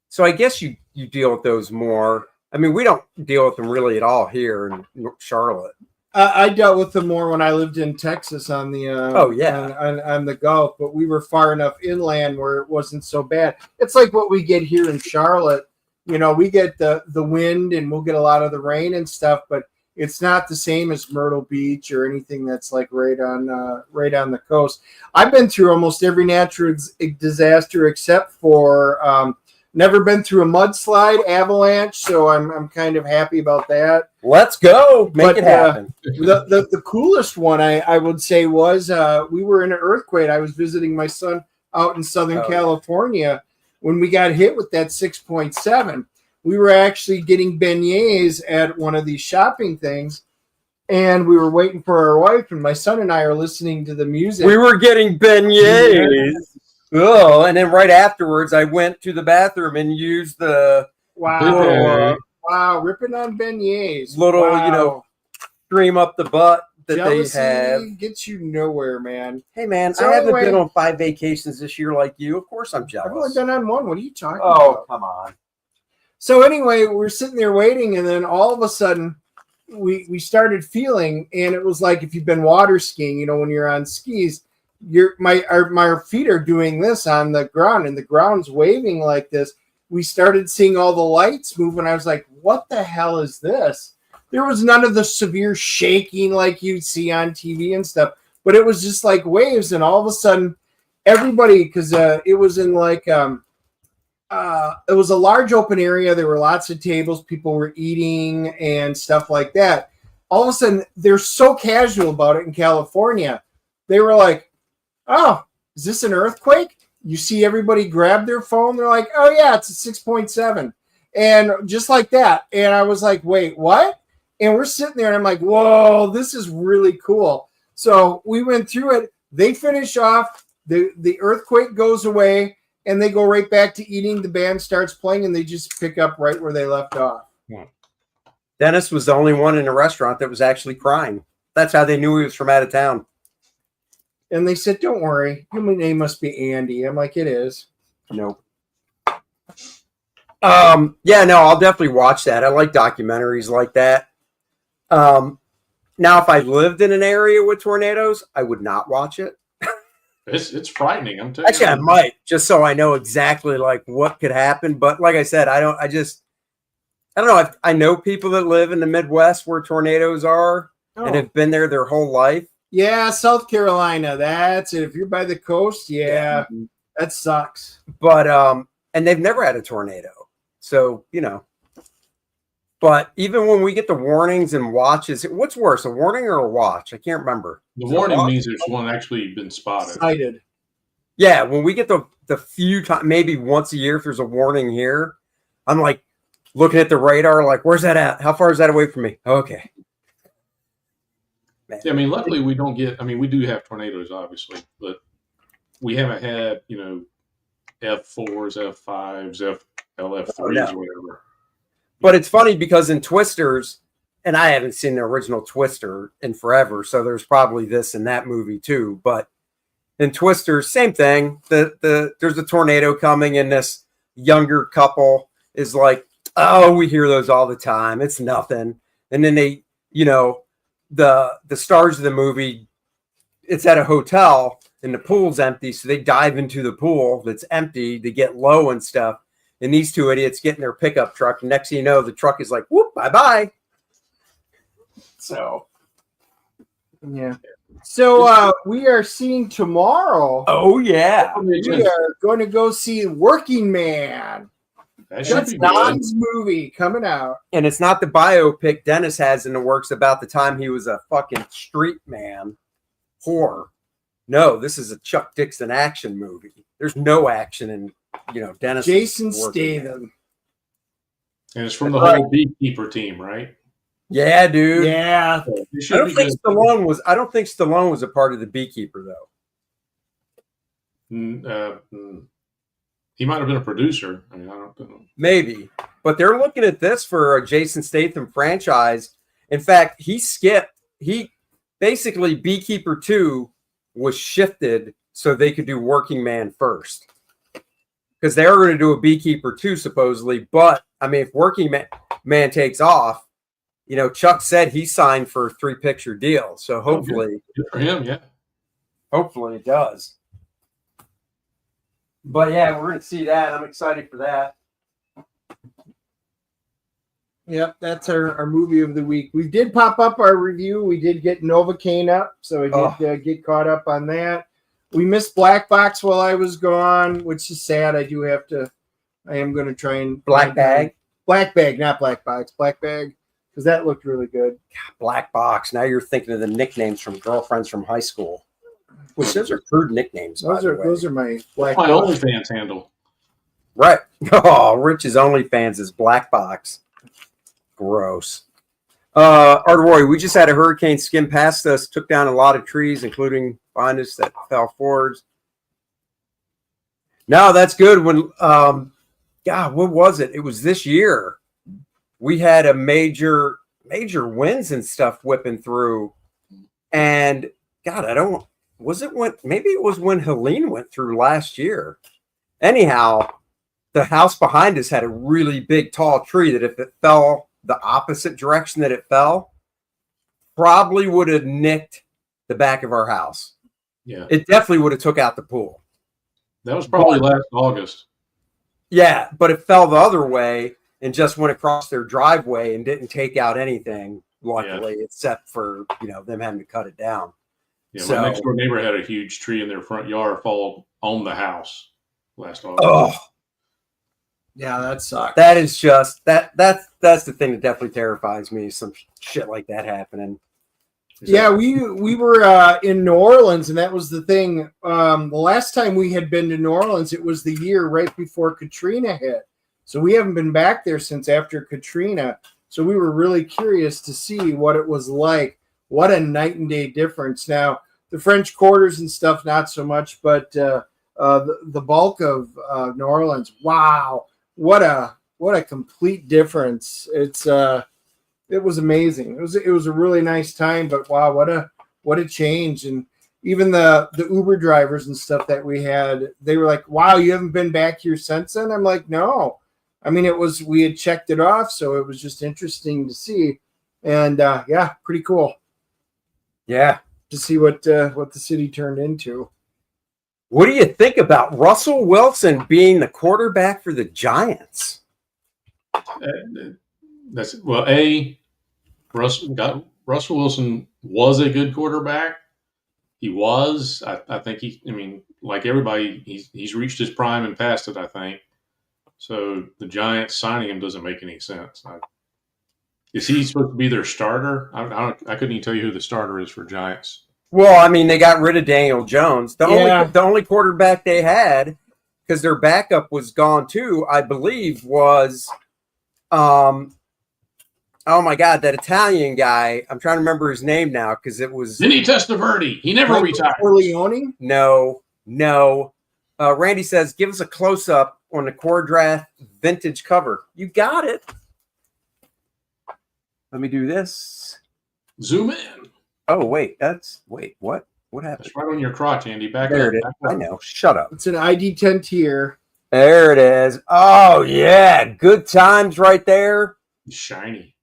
So I guess you deal with those more. I mean, we don't deal with them really at all here in Charlotte. I dealt with them more when I lived in Texas on the on the Gulf, but we were far enough inland where it wasn't so bad. It's like what we get here in Charlotte. We get the wind and we'll get a lot of the rain and stuff, but it's not the same as Myrtle Beach or anything that's like right on the coast. I've been through almost every natural disaster except for never been through a mudslide, avalanche, so I'm kind of happy about that. Let's go. Make it happen. The coolest one I would say was we were in an earthquake. I was visiting my son out in Southern California when we got hit with that 6.7. We were actually getting beignets at one of these shopping things, and we were waiting for our wife, and my son and I are listening to the music. We were getting beignets. Oh, and then right afterwards, I went to the bathroom and used the ripping on beignets. stream up the butt that Jealousy they have. Gets you nowhere, man. Hey, man, So I haven't anyway- been on 5 vacations this year like you. Of course, I'm I've jealous. only been on one. What are you talking Oh, about? come on. So anyway, we're sitting there waiting, and then all of a sudden, we started feeling, and it was like if you've been water skiing, when you're on skis, my feet are doing this on the ground, and the ground's waving like this. we started seeing all the lights move, and I was like, what the hell is this? There was none of the severe shaking like you'd see on TV and stuff, but it was just like waves, and all of a sudden, everybody, because it was in like it was a large open area. There were lots of tables, people were eating and stuff like that. All of a sudden, they're so casual about it in California. They were like, oh, is this an earthquake? You see everybody grab their phone. They're like, oh, yeah, it's a 6.7. And just like that. And I was like, wait, what? And we're sitting there, and I'm like, whoa, this is really cool. So we went through it. They finish off. The earthquake goes away, and they go right back to eating. The band starts playing, and they just pick up right where they left off. Yeah. Dennis was the only one in the restaurant that was actually crying. That's how they knew he was from out of town. And they said, don't worry. Your name must be Andy. I'm like, it is. Nope. Yeah, no, I'll definitely watch that. I like documentaries like that. Now, if I lived in an area with tornadoes, I would not watch it. It's frightening. I'm telling you. Actually, I might, just so I know exactly like what could happen. But like I said, I don't know. I know people that live in the Midwest where tornadoes are and have been there their whole life. Yeah, South Carolina. That's it. If you're by the coast, yeah, that sucks. But and they've never had a tornado, so you know. But even when we get the warnings and watches, what's worse, a warning or a watch? I can't remember. The warning means there's one actually been spotted. Sighted. Yeah, when we get the few times, maybe once a year, if there's a warning here, I'm like looking at the radar, like, where's that at? How far is that away from me? Okay. Man. Yeah, I mean, luckily we don't get. I mean, we do have tornadoes, obviously, but we haven't had F4s, F5s, LF3s, or whatever. But it's funny because in Twisters, and I haven't seen the original Twister in forever, so there's probably this in that movie too. But in Twisters, same thing. There's a tornado coming, and this younger couple is like, "Oh, we hear those all the time. It's nothing." And then they, the stars of the movie, it's at a hotel and the pool's empty, so they dive into the pool that's empty to get low and stuff. And these two idiots get in their pickup truck. And next thing you know, the truck is like, whoop, bye-bye. So, yeah. So we are seeing tomorrow. Oh, yeah. We are going to go see Working Man. That's Don's movie coming out. And it's not the biopic Dennis has in the works about the time he was a fucking street man whore. No, this is a Chuck Dixon action movie. There's no action in Dennis. Jason Statham. And it's from the whole Beekeeper team, right? Yeah, dude. Yeah. I don't think Stallone was a part of the Beekeeper though. He might have been a producer. I mean, I don't know. Maybe. But they're looking at this for a Jason Statham franchise. In fact, he basically Beekeeper 2 was shifted so they could do Working Man first. Because they were going to do a Beekeeper 2 supposedly, but I mean, if Working Man takes off, Chuck said he signed for a 3-picture deal, so hopefully, good for him, yeah. Hopefully it does. But yeah, we're going to see that. I'm excited for that. Yep, that's our movie of the week. We did pop up our review. We did get Novocaine up, so I did get caught up on that. We missed Black Box while I was gone, which is sad. I am going to try and... Black Bag? Black Bag, not Black Box. Black Bag, because that looked really good. God, Black Box. Now you're thinking of the nicknames from girlfriends from high school. Which those are crude nicknames. Those are my Black Box. My OnlyFans handle. Right. Oh, Rich's OnlyFans is Black Box. Gross. Artworry, we just had a hurricane skim past us, took down a lot of trees, including behind us that fell forwards. No, that's good. When God, what was it? It was this year. We had a major winds and stuff whipping through. And God, maybe it was when Helene went through last year. Anyhow, the house behind us had a really big, tall tree that if it fell the opposite direction that it fell, probably would have nicked the back of our house. Yeah. It definitely would have took out the pool. That was probably last August. Yeah, but it fell the other way and just went across their driveway and didn't take out anything, luckily, except for, them having to cut it down. Yeah, my next door neighbor had a huge tree in their front yard fall on the house last August. Oh, yeah, that sucks. That is just that's the thing that definitely terrifies me. Some shit like that happening. Yeah, we were in New Orleans, and that was the thing. The last time we had been to New Orleans, it was the year right before Katrina hit. So we haven't been back there since after Katrina. So we were really curious to see what it was like. What a night and day difference. Now, the French Quarters and stuff, not so much, but the bulk of New Orleans, wow, what a complete difference. It was amazing. It was a really nice time, but wow, what a change. And even the Uber drivers and stuff that we had, they were like, wow, you haven't been back here since then? I'm like, no. I mean, we had checked it off, so it was just interesting to see. And yeah, pretty cool. Yeah. To see what the city turned into. What do you think about Russell Wilson being the quarterback for the Giants? Russell Wilson was a good quarterback. He was. I think like everybody, he's reached his prime and past it, I think. So the Giants signing him doesn't make any sense. Is he supposed to be their starter? I couldn't even tell you who the starter is for Giants. Well, I mean, they got rid of Daniel Jones. The only quarterback they had, because their backup was gone too, I believe, was oh my God, that Italian guy. I'm trying to remember his name now because it was Vinny Testaverde. He never retired. Corleone? No. Randy says, give us a close up on the Kor-Drath vintage cover. You got it. Let me do this. Zoom in. Oh, wait. What? What happened? It's right on your crotch, Andy. Back there up. It is. I know. Shut up. It's an ID10 tier. There it is. Oh, yeah. Good times right there. It's shiny.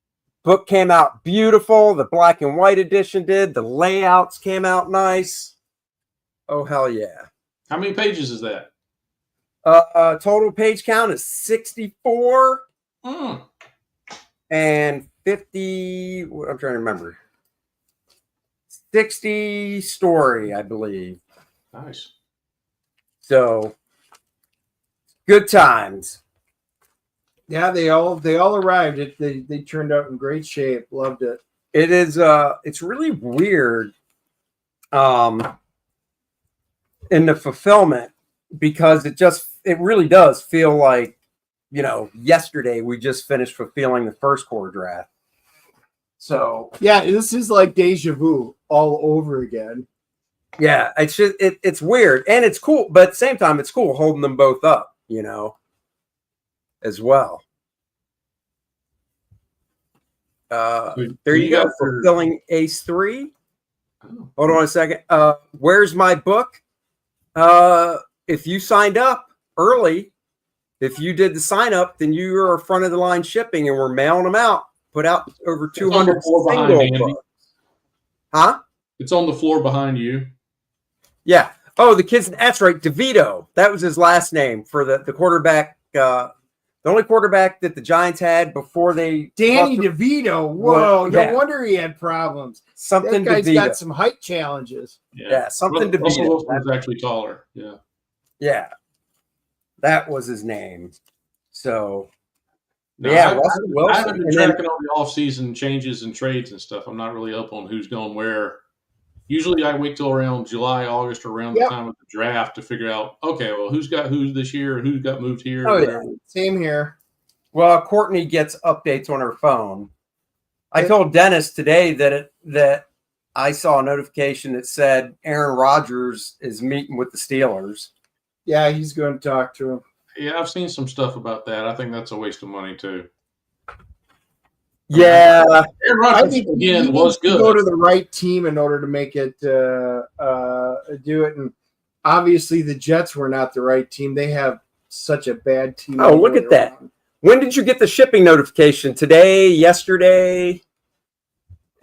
Book came out beautiful. The black and white edition did. The layouts came out nice. Oh, hell yeah. How many pages is that? Total page count is 64. And 50, I'm trying to remember. 60 story, I believe. Nice. So, good times. Yeah, they all arrived. They turned out in great shape. Loved it. It is it's really weird in the fulfillment because it really does feel like, yesterday we just finished fulfilling the first Kor-Drath. So yeah, this is like deja vu all over again. Yeah, it's weird and it's cool, but at the same time, it's cool holding them both up, as well. There you go, fulfilling Ace 3. Oh. Hold on a second. Where's my book? If you signed up early, if you did the sign up, then you are front of the line shipping, and we're mailing them out. Put out over 200 single books. Huh? It's on the floor behind you. Yeah. Oh, the kid's, that's right, DeVito. That was his last name for the quarterback. The only quarterback that the Giants had before they... Danny DeVito. Whoa, no wonder he had problems. Something that guy's DeVito. Got some height challenges. Yeah, something DeVito. Russell Wilson was actually taller. Yeah. Yeah. That was his name. So... No, yeah, I haven't been tracking all the off-season changes and trades and stuff. I'm not really up on who's going where. Usually I wait till around July, August, or around the time of the draft to figure out, okay, well, who's got who this year, who's got moved here. Oh, yeah. Same here. Well, Courtney gets updates on her phone. I told Dennis today that I saw a notification that said Aaron Rodgers is meeting with the Steelers. Yeah, he's going to talk to him. Yeah, I've seen some stuff about that. I think that's a waste of money too. Yeah, Aaron Rodgers again was good. Go to the right team in order to make it do it, and obviously the Jets were not the right team. They have such a bad team. Oh, look at that! When did you get the shipping notification? Today, yesterday?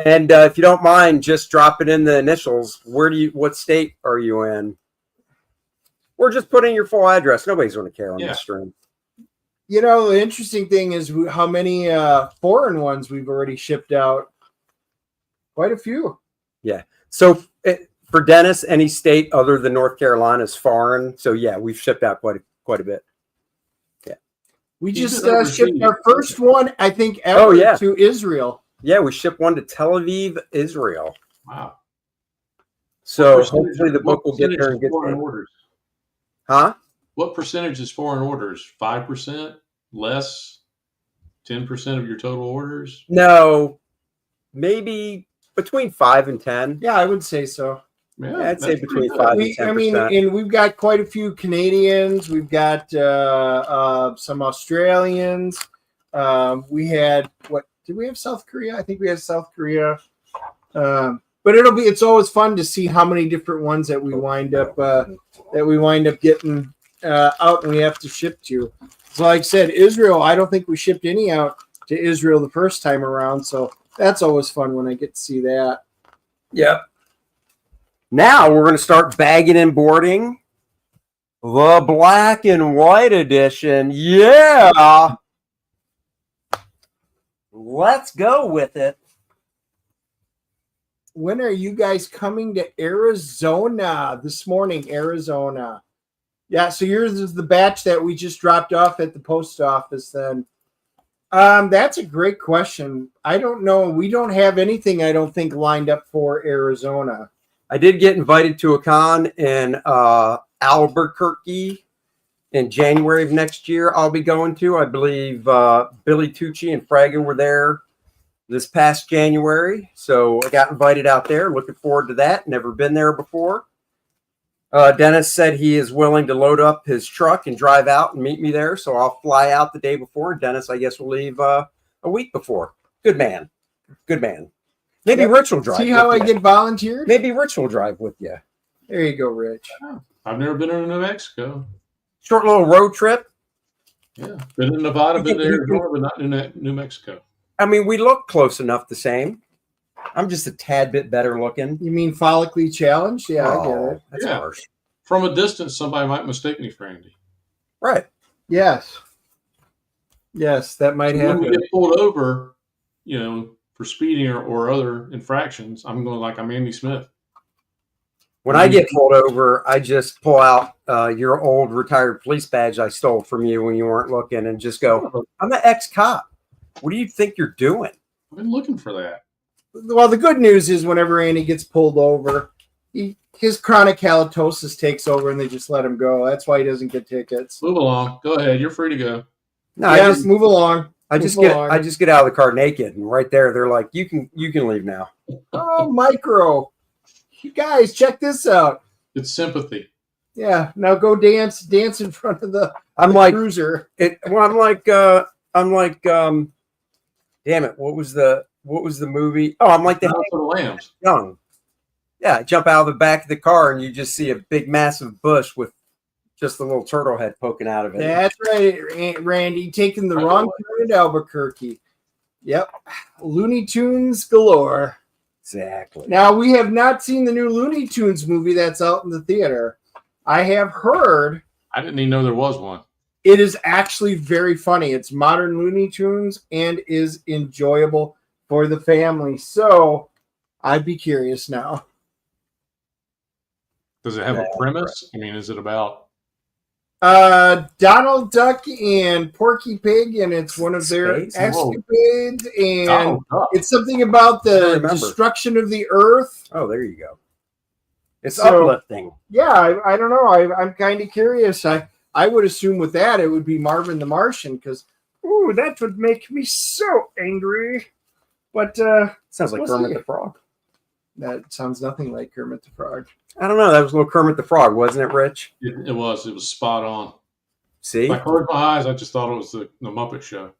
And if you don't mind, just drop it in the initials. What state are you in? Or just put in your full address. Nobody's going to care on this stream. You know, the interesting thing is how many foreign ones we've already shipped out. Quite a few. Yeah. So for Dennis, any state other than North Carolina is foreign. So yeah, we've shipped out quite a bit. Yeah. We just shipped our first one, I think, ever to Israel. Yeah, we shipped one to Tel Aviv, Israel. Wow. So hopefully the book will get there and get foreign orders. Huh? What percentage is foreign orders? 5%? Less? 10% of your total orders? No, maybe between 5 and 10. Yeah, I would say so. Yeah, I'd say between 5 and 10%. I mean, and we've got quite a few Canadians. We've got some Australians. We had did we have South Korea? I think we had South Korea. But it's always fun to see how many different ones that we wind up getting out and we have to ship to. So like I said, Israel, I don't think we shipped any out to Israel the first time around. So that's always fun when I get to see that. Yep. Now we're going to start bagging and boarding the black and white edition. Yeah. Let's go with it. When are you guys coming to Arizona? This morning, Arizona. Yeah, so yours is the batch that we just dropped off at the post office then. That's a great question. I don't know. We don't have anything, I don't think, lined up for Arizona. I did get invited to a con in Albuquerque in January of next year. I'll be going to. I believe Billy Tucci and Fraga were there this past January. So I got invited out there. Looking forward to that. Never been there before. Dennis said he is willing to load up his truck and drive out and meet me there. So I'll fly out the day before. Dennis, I guess, will leave a week before. Good man. Good man. Maybe Rich will drive. See how I get volunteered? Maybe Rich will drive with you. There you go, Rich. I've never been in New Mexico. Short little road trip. Yeah. Been in Nevada, been to Arizona, but not in New Mexico. I mean, we look close enough the same. I'm just a tad bit better looking. You mean follically challenged? Yeah, I get it. That's harsh. From a distance, somebody might mistake me for Andy. Right. Yes. Yes, that might happen. When we get pulled over, for speeding or other infractions, I'm going like I'm Andy Smith. When I get pulled over, I just pull out your old retired police badge I stole from you when you weren't looking and just go, I'm an ex-cop. What do you think you're doing? I've been looking for that. Well, the good news is whenever Andy gets pulled over, his chronic halitosis takes over and they just let him go. That's why he doesn't get tickets. Move along. Go ahead. You're free to go. No, yes, move along. I just get out of the car naked, and right there they're like, you can leave now. Oh, micro. You guys, check this out. It's sympathy. Yeah. Now go dance in front of the cruiser. I'm like damn it, what was the movie? Oh, I'm like the House of the Lambs. Young. Yeah, jump out of the back of the car and you just see a big massive bush with just a little turtle head poking out of it. That's right, Randy, taking the wrong turn at Albuquerque. Yep. Looney Tunes galore. Exactly. Now, we have not seen the new Looney Tunes movie that's out in the theater. I have heard. I didn't even know there was one. It is actually very funny. It's modern Looney Tunes and is enjoyable for the family. So I'd be curious now. Does it have a premise? I mean, is it about Donald Duck and Porky Pig, and it's one of their escapades, and it's something about the destruction of the earth. Oh, there you go. It's uplifting. Yeah, I don't know. I'm kind of curious. I would assume with that it would be Marvin the Martian, because that would make me so angry. But sounds like Kermit the Frog. That sounds nothing like Kermit the Frog. I don't know. That was a little Kermit the Frog, wasn't it, Rich? It was. It was spot on. See? When I closed my eyes, I just thought it was the Muppet Show.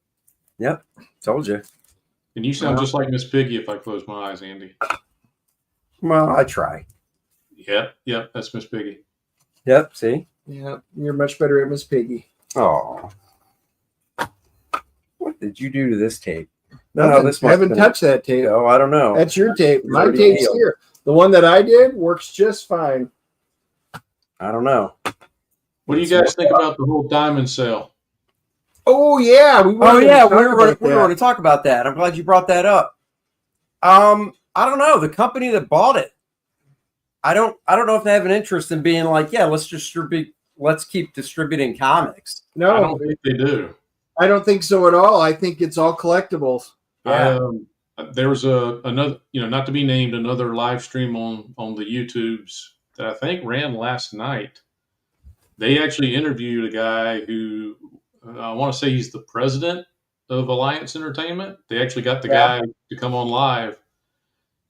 Yep. Told you. And you sound just like Miss Piggy if I close my eyes, Andy. Well, I try. Yep. That's Miss Piggy. Yep. See? Yeah. You're much better at Miss Piggy. Oh. What did you do to this tape? No, I haven't touched that tape. Oh, I don't know. That's your tape. My tape's here. The one that I did works just fine. I don't know. What do you guys think about the whole diamond sale? Oh yeah, we Oh yeah, we were going going to talk about that. I'm glad you brought that up. I don't know, the company that bought it. I don't know if they have an interest in being like, yeah, let's keep distributing comics. No, I don't think they do. I don't think so at all. I think it's all collectibles. Yeah. There was another, not to be named, another live stream on the YouTubes that I think ran last night. They actually interviewed a guy who I want to say he's the president of Alliance Entertainment. They actually got the guy to come on live,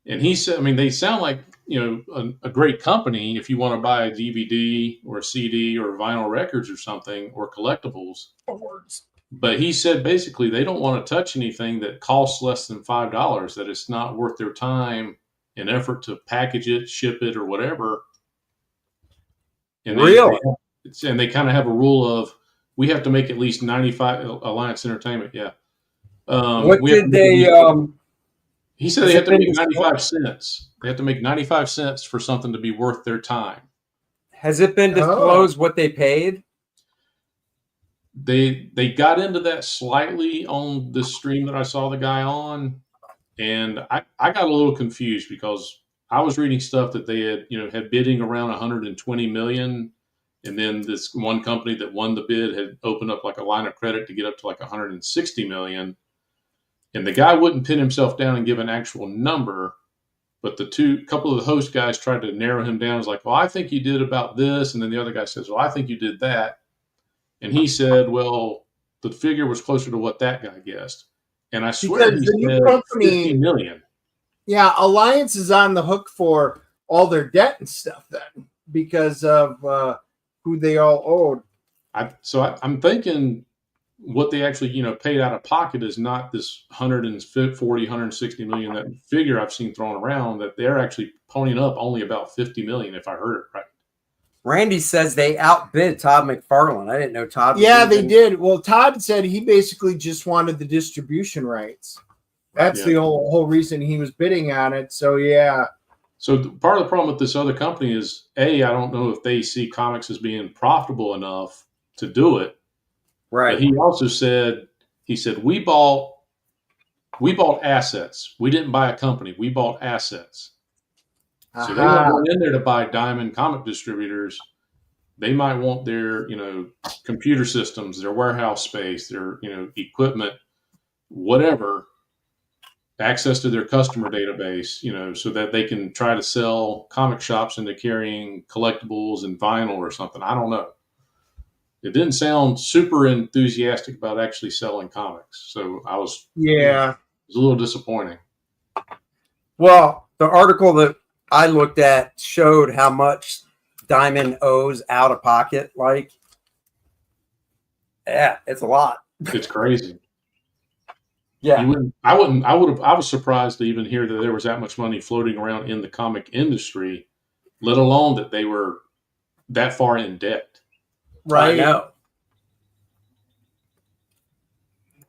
and he said, I mean, they sound like a great company if you want to buy a DVD or a CD or vinyl records or something or collectibles. But he said basically they don't want to touch anything that costs less than $5, that it's not worth their time and effort to package it, ship it, or whatever. And Really? They kind of have a rule of we have to make at least 95 Alliance Entertainment. Yeah. What did they? He said they have to make 95 cents. They have to make 95 cents for something to be worth their time. Has it been disclosed what they paid? They got into that slightly on the stream that I saw the guy on, and I got a little confused because I was reading stuff that they had bidding around 120 million, and then this one company that won the bid had opened up like a line of credit to get up to like 160 million, and the guy wouldn't pin himself down and give an actual number, but couple of the host guys tried to narrow him down. It's like, well, I think you did about this, and then the other guy says, well, I think you did that. And he said, well, the figure was closer to what that guy guessed. And I swear he said 50 million. Yeah, Alliance is on the hook for all their debt and stuff then because of who they all owed. I'm thinking what they actually, paid out of pocket is not this 140, 160 million, that figure I've seen thrown around, that they're actually ponying up only about 50 million, if I heard it right. Randy says they outbid Todd McFarlane. I didn't know Todd. Yeah, they did. Well, Todd said he basically just wanted the distribution rights. That's the whole reason he was bidding on it. So, yeah. So part of the problem with this other company is, I don't know if they see comics as being profitable enough to do it. Right. But he also said, we bought assets. We didn't buy a company. We bought assets. So they weren't going in there to buy Diamond comic distributors. They might want their, computer systems, their warehouse space, their, equipment, whatever, access to their customer database, so that they can try to sell comic shops into carrying collectibles and vinyl or something. I don't know. It didn't sound super enthusiastic about actually selling comics. So I was, it was a little disappointing. Well, the article that I looked at showed how much Diamond owes out of pocket. Like, yeah, it's a lot. It's crazy. Yeah. I was surprised to even hear that there was that much money floating around in the comic industry, let alone that they were that far in debt. Right. I know.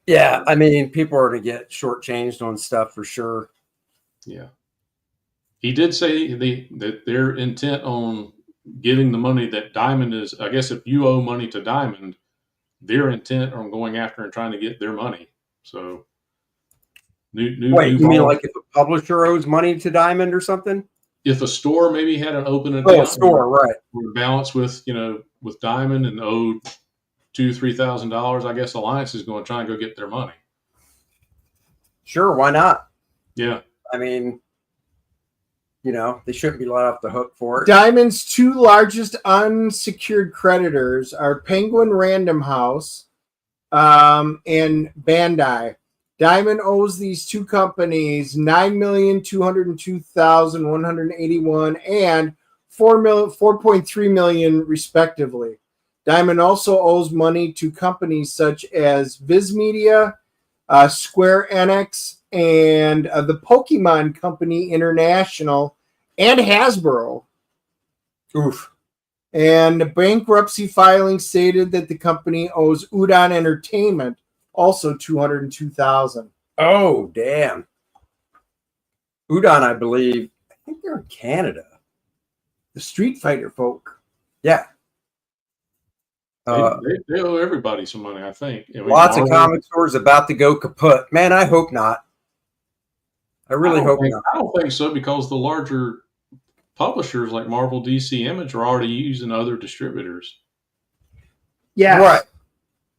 Yeah, I mean, people are to get shortchanged on stuff for sure. Yeah. He did say that they're intent on getting the money that Diamond is. I guess if you owe money to Diamond, they're intent on going after and trying to get their money. So, Wait, you mean like if a publisher owes money to Diamond or something? If a store maybe had an open account, a store, right, or balance with with Diamond and owed $2,000-$3,000, I guess Alliance is going to try and go get their money. Sure, why not? Yeah, I mean, they shouldn't be let off the hook for it. Diamond's two largest unsecured creditors are Penguin Random House and Bandai. Diamond owes these two companies $9,202,181 and $4.3 million respectively. Diamond also owes money to companies such as Viz Media, Square Enix, and the Pokemon Company International, and Hasbro. Oof. And the bankruptcy filing stated that the company owes Udon Entertainment also $202,000. Oh, damn. Udon, I believe, I think they're in Canada. The Street Fighter folk. Yeah. They owe everybody some money, I think. I mean, Lots of comic stores about to go kaput. Man, I hope not. I really hope not. I don't think so, because the larger publishers like Marvel, DC, Image are already using other distributors. Yeah, right.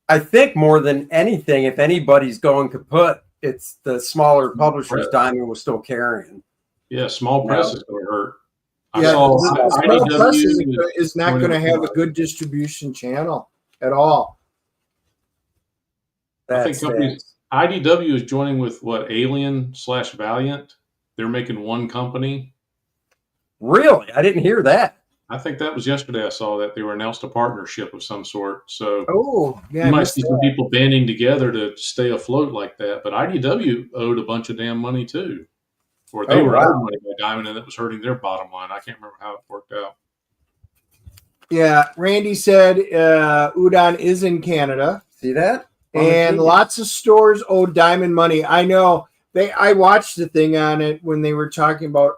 I think more than anything, if anybody's going kaput, it's the smaller publishers Diamond was still carrying. Yeah, small press is going to hurt. Yeah, small press is not going to have a good distribution channel at all. I think companies, IDW is joining with Alien/Valiant. They're making one company. Really? I didn't hear that. I think that was yesterday. I saw that they were announced a partnership of some sort. So you might see some people banding together to stay afloat like that. But IDW owed a bunch of damn money too, or they were owed money by Diamond, and that was hurting their bottom line. I can't remember how it worked out. Yeah, Randy said Udon is in Canada. See that? And lots of stores owe Diamond money. I know. I watched the thing on it when they were talking about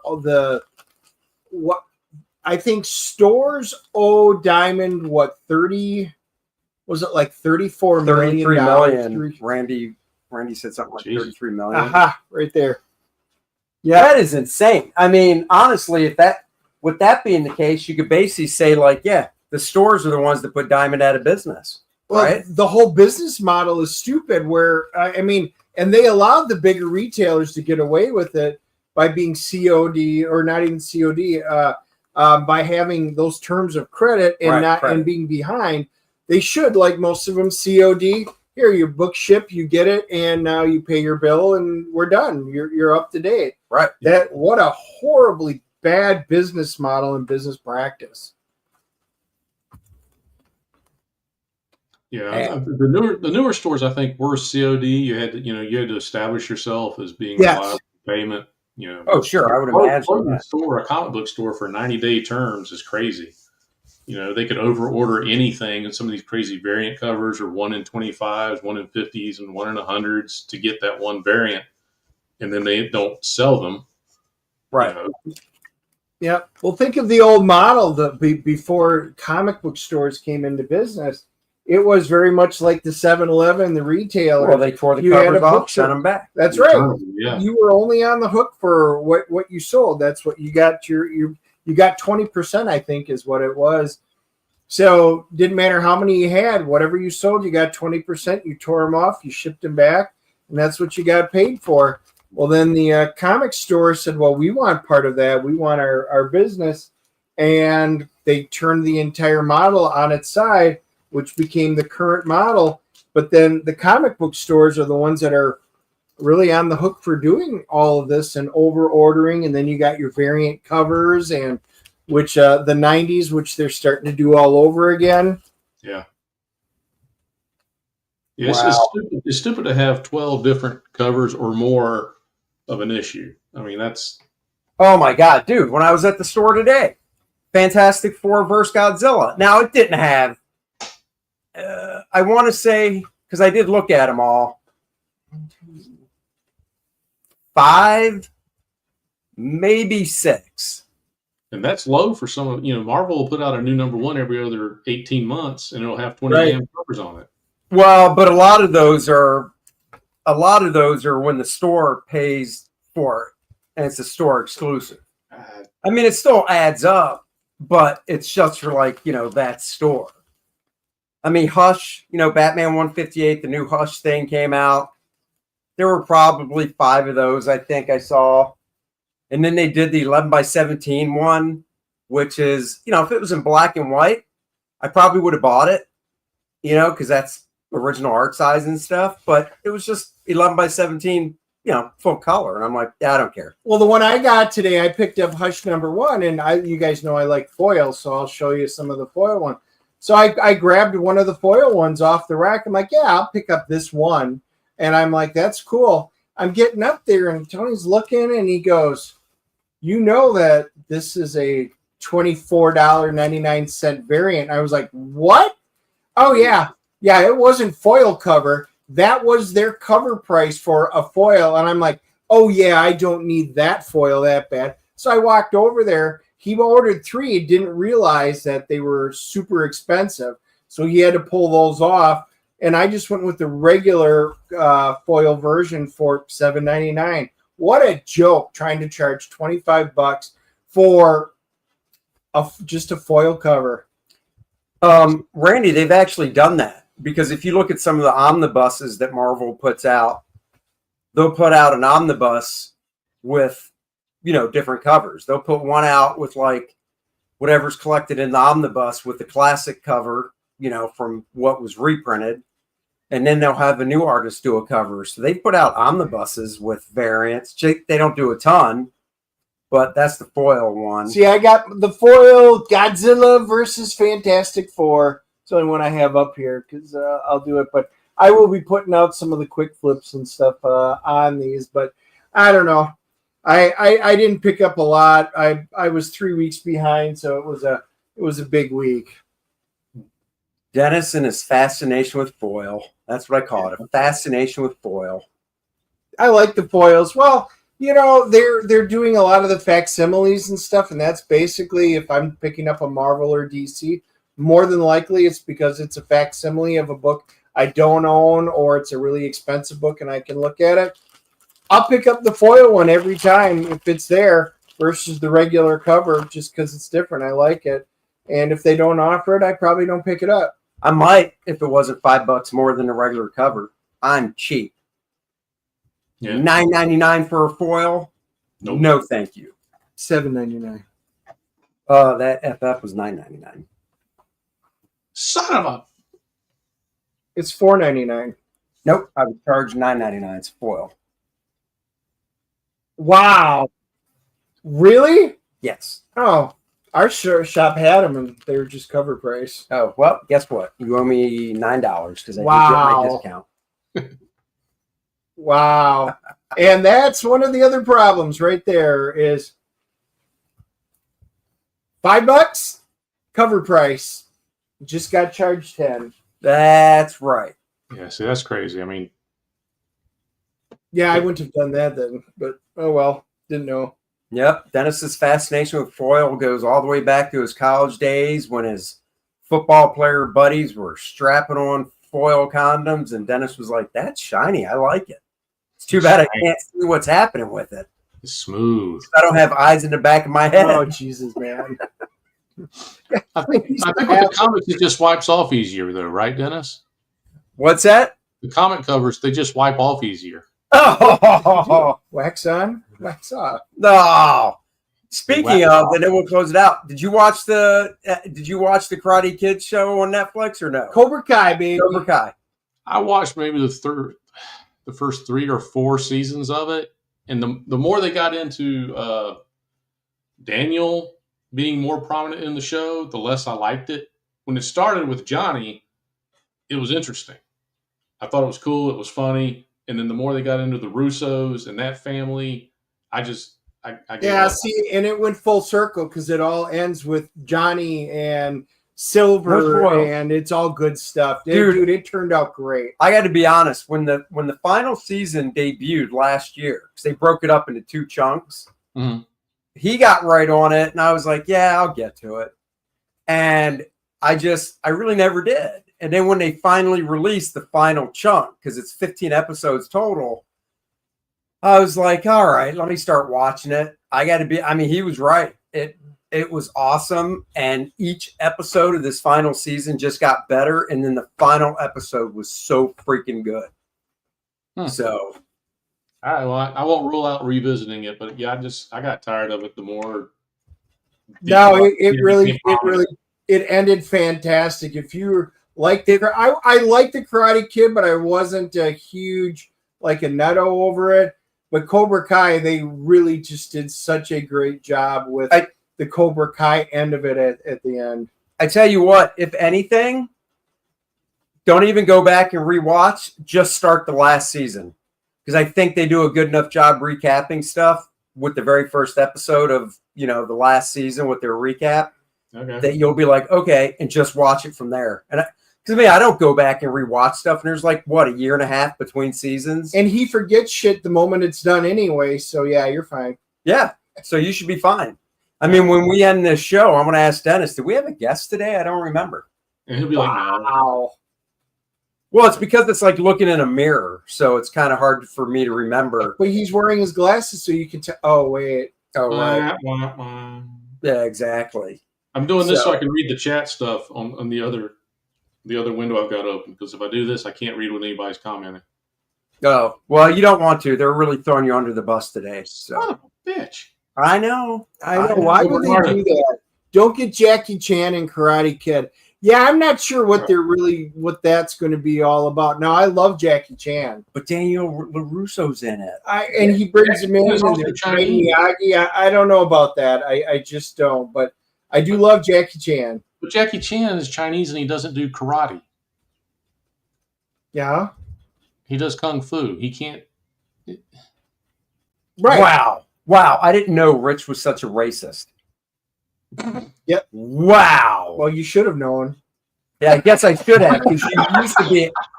what I think stores owe Diamond 30, was it like $34 million? $33 million. Randy said something like $33 million. Aha, right there. Yeah, that is insane. I mean, honestly, with that being the case, you could basically say the stores are the ones that put Diamond out of business. Well, right? The whole business model is stupid where, and they allowed the bigger retailers to get away with it by being COD or not even COD, by having those terms of credit and and being behind. They should, like most of them, COD. Here, you book ship, you get it, and now you pay your bill, and we're done. You're up to date. Right. What a horribly bad business model and business practice. Yeah, the newer stores, I think, were COD. You had to establish yourself as being reliable payment. Oh, sure, I would imagine that. A comic book store for 90-day terms is crazy. They could over order anything, and some of these crazy variant covers are 1 in 25s, 1 in 50s, and 1 in 100s to get that one variant, and then they don't sell them. Right. Yeah. Well, think of the old model before comic book stores came into business. It was very much like the 7-Eleven, the retailer. Well, they tore the covers off, sent them back. That's right. Yeah. You were only on the hook for what you sold. That's what you got. You got 20%, I think, is what it was. So didn't matter how many you had. Whatever you sold, you got 20%. You tore them off. You shipped them back, and that's what you got paid for. Well, then the comic store said, well, we want part of that. We want our business. And they turned the entire model on its side, which became the current model. But then the comic book stores are the ones that are really on the hook for doing all of this and over ordering. And then you got your variant covers, and which the 90s, which they're starting to do all over again. Yeah. Wow. It's stupid to have 12 different covers or more of an issue. I mean, that's... Oh, my God, dude. When I was at the store today, Fantastic Four vs. Godzilla. Now, it didn't have... I want to say, because I did look at them all, 5, maybe 6. And that's low for some of, Marvel will put out a new #1 every other 18 months, and it'll have 20 damn covers on it. Well, but a lot of those are when the store pays for it, and it's a store exclusive. I mean, it still adds up, but it's just for that store. I mean, Hush, Batman 158, the new Hush thing came out. There were probably 5 of those, I think I saw. And then they did the 11x17 one, which is, if it was in black and white, I probably would have bought it, because that's original art size and stuff. But it was just 11x17, full color. And I'm like, yeah, I don't care. Well, the one I got today, I picked up Hush #1. And you guys know I like foil, so I'll show you some of the foil one. So I grabbed one of the foil ones off the rack. I'm like, yeah, I'll pick up this one. And I'm like, that's cool. I'm getting up there, and Tony's looking, and he goes, that this is a $24.99 variant. I was like, what? Oh, yeah. Yeah, it wasn't foil cover. That was their cover price for a foil. And I'm like, oh, yeah, I don't need that foil that bad. So I walked over there. He ordered 3, didn't realize that they were super expensive. So he had to pull those off. And I just went with the regular foil version for $7.99. What a joke trying to charge $25 for just a foil cover. Randy, they've actually done that, because if you look at some of the omnibuses that Marvel puts out, they'll put out an omnibus with, different covers. They'll put one out with like whatever's collected in the omnibus with the classic cover, from what was reprinted. And then they'll have a new artist do a cover. So they put out omnibuses with variants. They don't do a ton, but that's the foil one. See, I got the foil Godzilla versus Fantastic Four. It's the only one I have up here because I'll do it. But I will be putting out some of the quick flips and stuff on these. But I don't know. I didn't pick up a lot. I was 3 weeks behind, so it was a big week. Dennis and his fascination with foil. That's what I call it, a fascination with foil. I like the foils. Well, they're doing a lot of the facsimiles and stuff, and that's basically, if I'm picking up a Marvel or DC, more than likely it's because it's a facsimile of a book I don't own, or it's a really expensive book and I can look at it. I'll pick up the foil one every time if it's there versus the regular cover, just because it's different. I like it. And if they don't offer it, I probably don't pick it up. I might if it wasn't $5 more than the regular cover. I'm cheap. Yeah. $9.99 for a foil? Nope. No, thank you. $7.99. That FF was $9.99. Son of a. It's $4.99. Nope, I was charged $9.99. It's foil. Wow. Really? Yes. Oh, our shop had them and they were just cover price. Oh, well, guess what? You owe me $9 because I did Wow. get my discount. Wow. And that's one of the other problems right there is $5 cover price. Just got charged 10. That's right. Yeah, see, that's crazy. I mean, yeah, I wouldn't have done that then, but oh well, didn't know. Yep. Dennis's fascination with foil goes all the way back to his college days when his football player buddies were strapping on foil condoms, and Dennis was like, "That's shiny. I like it. It's too bad I can't see what's happening with it. it's smooth. I don't have eyes in the back of my head." Oh Jesus, man. I think with the comics, it just wipes off easier, though, right, Dennis? What's that? The comic covers, they just wipe off easier. Oh, Wax on, wax off. no. Speaking of, and then we'll close it out. Did you watch the Karate Kid show on Netflix or no? Cobra Kai, baby. Cobra Kai. I watched maybe the first 3 or 4 seasons of it, and the more they got into Daniel being more prominent in the show, the less I liked it. When it started with Johnny, it was interesting. I thought it was cool. It was funny. And then the more they got into the Russos and that family, I gave up. See, and it went full circle because it all ends with Johnny and Silver, and it's all good stuff. Dude, it turned out great. I got to be honest. When the final season debuted last year, because they broke it up into 2 chunks, Mm-hmm. he got right on it, and I was like, "Yeah, I'll get to it." And I really never did. And then when they finally released the final chunk, because it's 15 episodes total, I was like, all right, let me start watching it. He was right. It was awesome. And each episode of this final season just got better. And then the final episode was so freaking good. So. All right, well, I won't rule out revisiting it, but yeah, I got tired of it the more. No, it ended fantastic. If you like I liked the Karate Kid, but I wasn't a huge a nutto over it. But Cobra Kai, they really just did such a great job with the Cobra Kai end of it at the end. I tell you what, if anything, don't even go back and rewatch. Just start the last season. Because I think they do a good enough job recapping stuff with the very first episode of, the last season with their recap. Okay. That you'll be like, okay, and just watch it from there. And because I don't go back and rewatch stuff. And there's a year and a half between seasons. And he forgets shit the moment it's done anyway. So yeah, you're fine. Yeah. So you should be fine. I mean, when we end this show, I'm going to ask Dennis, did we have a guest today? I don't remember. And he'll be like, no. Wow. Well, it's because it's like looking in a mirror, so it's kind of hard for me to remember. But he's wearing his glasses, so you can tell. Oh, wait. Oh, right. Yeah, exactly. I'm doing this so I can read the chat stuff on the other window I've got open, because if I do this, I can't read what anybody's commenting. Oh, well, you don't want to. They're really throwing you under the bus today. So. Son of a bitch. I know. Why would they do that? Don't get Jackie Chan and Karate Kid. Yeah, I'm not sure what that's going to be all about. Now, I love Jackie Chan, but Daniel LaRusso's in it, and he brings him in. Miyagi. I don't know about that. I just don't. But I do love Jackie Chan. But Jackie Chan is Chinese, and he doesn't do karate. Yeah, he does kung fu. He can't. Right. Wow! I didn't know Rich was such a racist. Yep. Wow. Well, you should have known. Yeah, I guess I should have, because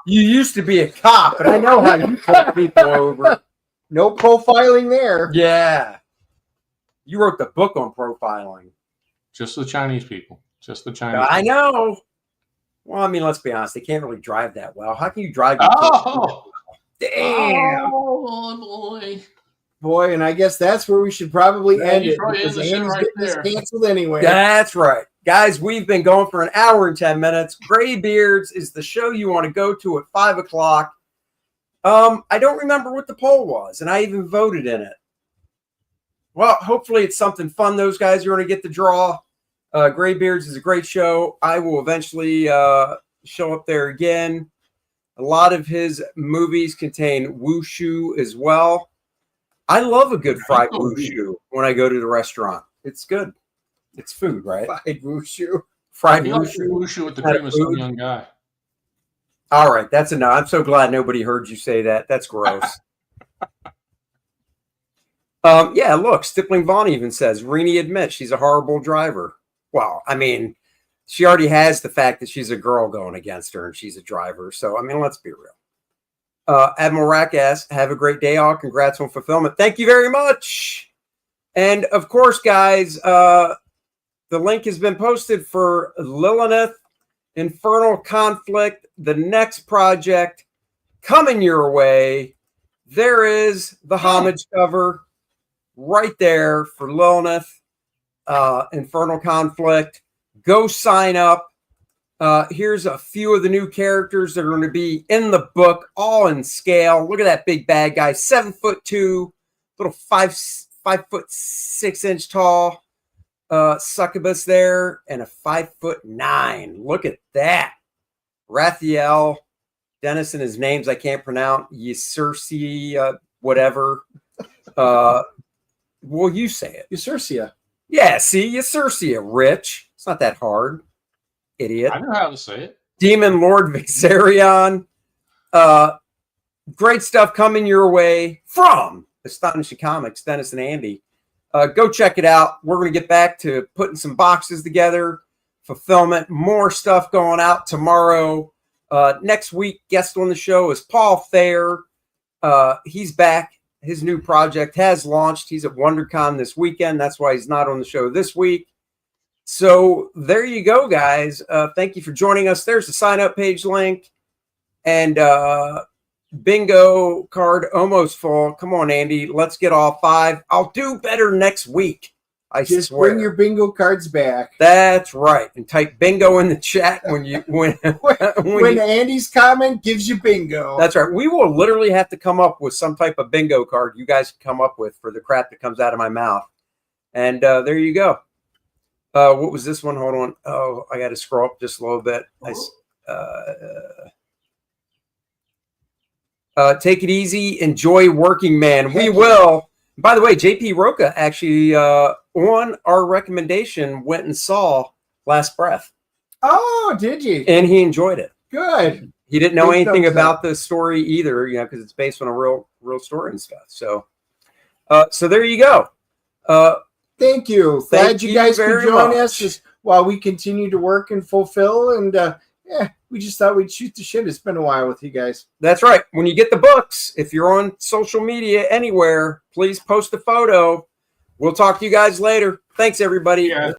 you used to be a cop, and I know how you put people over. No profiling there. Yeah. You wrote the book on profiling. Just the Chinese people. Just the Chinese. I know. Well, I mean, let's be honest. They can't really drive that well. How can you drive? Damn. Oh boy. Boy, and I guess that's where we should probably end it, because Andy's getting this canceled anyway. That's right. Guys, we've been going for an hour and 10 minutes. Graybeards is the show you want to go to at 5 o'clock. I don't remember what the poll was, and I even voted in it. Well, hopefully it's something fun. Those guys are going to get the draw. Graybeards is a great show. I will eventually show up there again. A lot of his movies contain wushu as well. I love a good fried wushu when I go to the restaurant. It's good. It's food, right? Fried wushu. Fried wushu with the cream of some young guy. All right, that's enough. I'm so glad nobody heard you say that. That's gross. Yeah, look, Stippling Vaughn even says, Renee admits she's a horrible driver. Well, I mean, she already has the fact that she's a girl going against her and she's a driver. So, I mean, let's be real. Admiral Rack asks, have a great day all. Congrats on fulfillment. Thank you very much. And of course, guys, the link has been posted for Lilith Infernal Conflict, the next project coming your way. There is the homage cover right there for Lilith Infernal Conflict. Go sign up. Here's a few of the new characters that are going to be in the book, all in scale. Look at that big bad guy, 7'2", little 5'6" tall succubus there, and a 5'9". Look at that. Raphael, Dennis, and his names I can't pronounce. Yesursi, whatever. Well, you say it. Yesursia. Yeah, see, Yesursia, Rich. It's not that hard. Idiot. I know how to say it. Demon Lord Vixarion. Great stuff coming your way from Astonishing Comics, Dennis and Andy. Go check it out. We're going to get back to putting some boxes together, fulfillment, more stuff going out tomorrow. Next week, guest on the show is Paul Thayer. He's back. His new project has launched. He's at WonderCon this weekend. That's why he's not on the show this week. So there you go, guys. Thank you for joining us. There's the sign-up page link. And bingo card almost full. Come on, Andy. Let's get all 5. I'll do better next week. I just swear. Bring your bingo cards back. That's right. And type bingo in the chat when Andy's comment gives you bingo. That's right. We will literally have to come up with some type of bingo card you guys can come up with for the crap that comes out of my mouth. And there you go. What was this one? Hold on. Oh, I got to scroll up just a little bit. Take it easy. Enjoy working, man. We will. By the way, JP Roca actually, on our recommendation, went and saw Last Breath. Oh, did you? And he enjoyed it. Good. He didn't know anything about the story either, because it's based on a real story and stuff. So, so there you go. Thank you. Glad you guys could join us while we continue to work and fulfill. And we just thought we'd shoot the shit. It's been a while with you guys. That's right. When you get the books, if you're on social media anywhere, please post a photo. We'll talk to you guys later. Thanks, everybody. Yeah.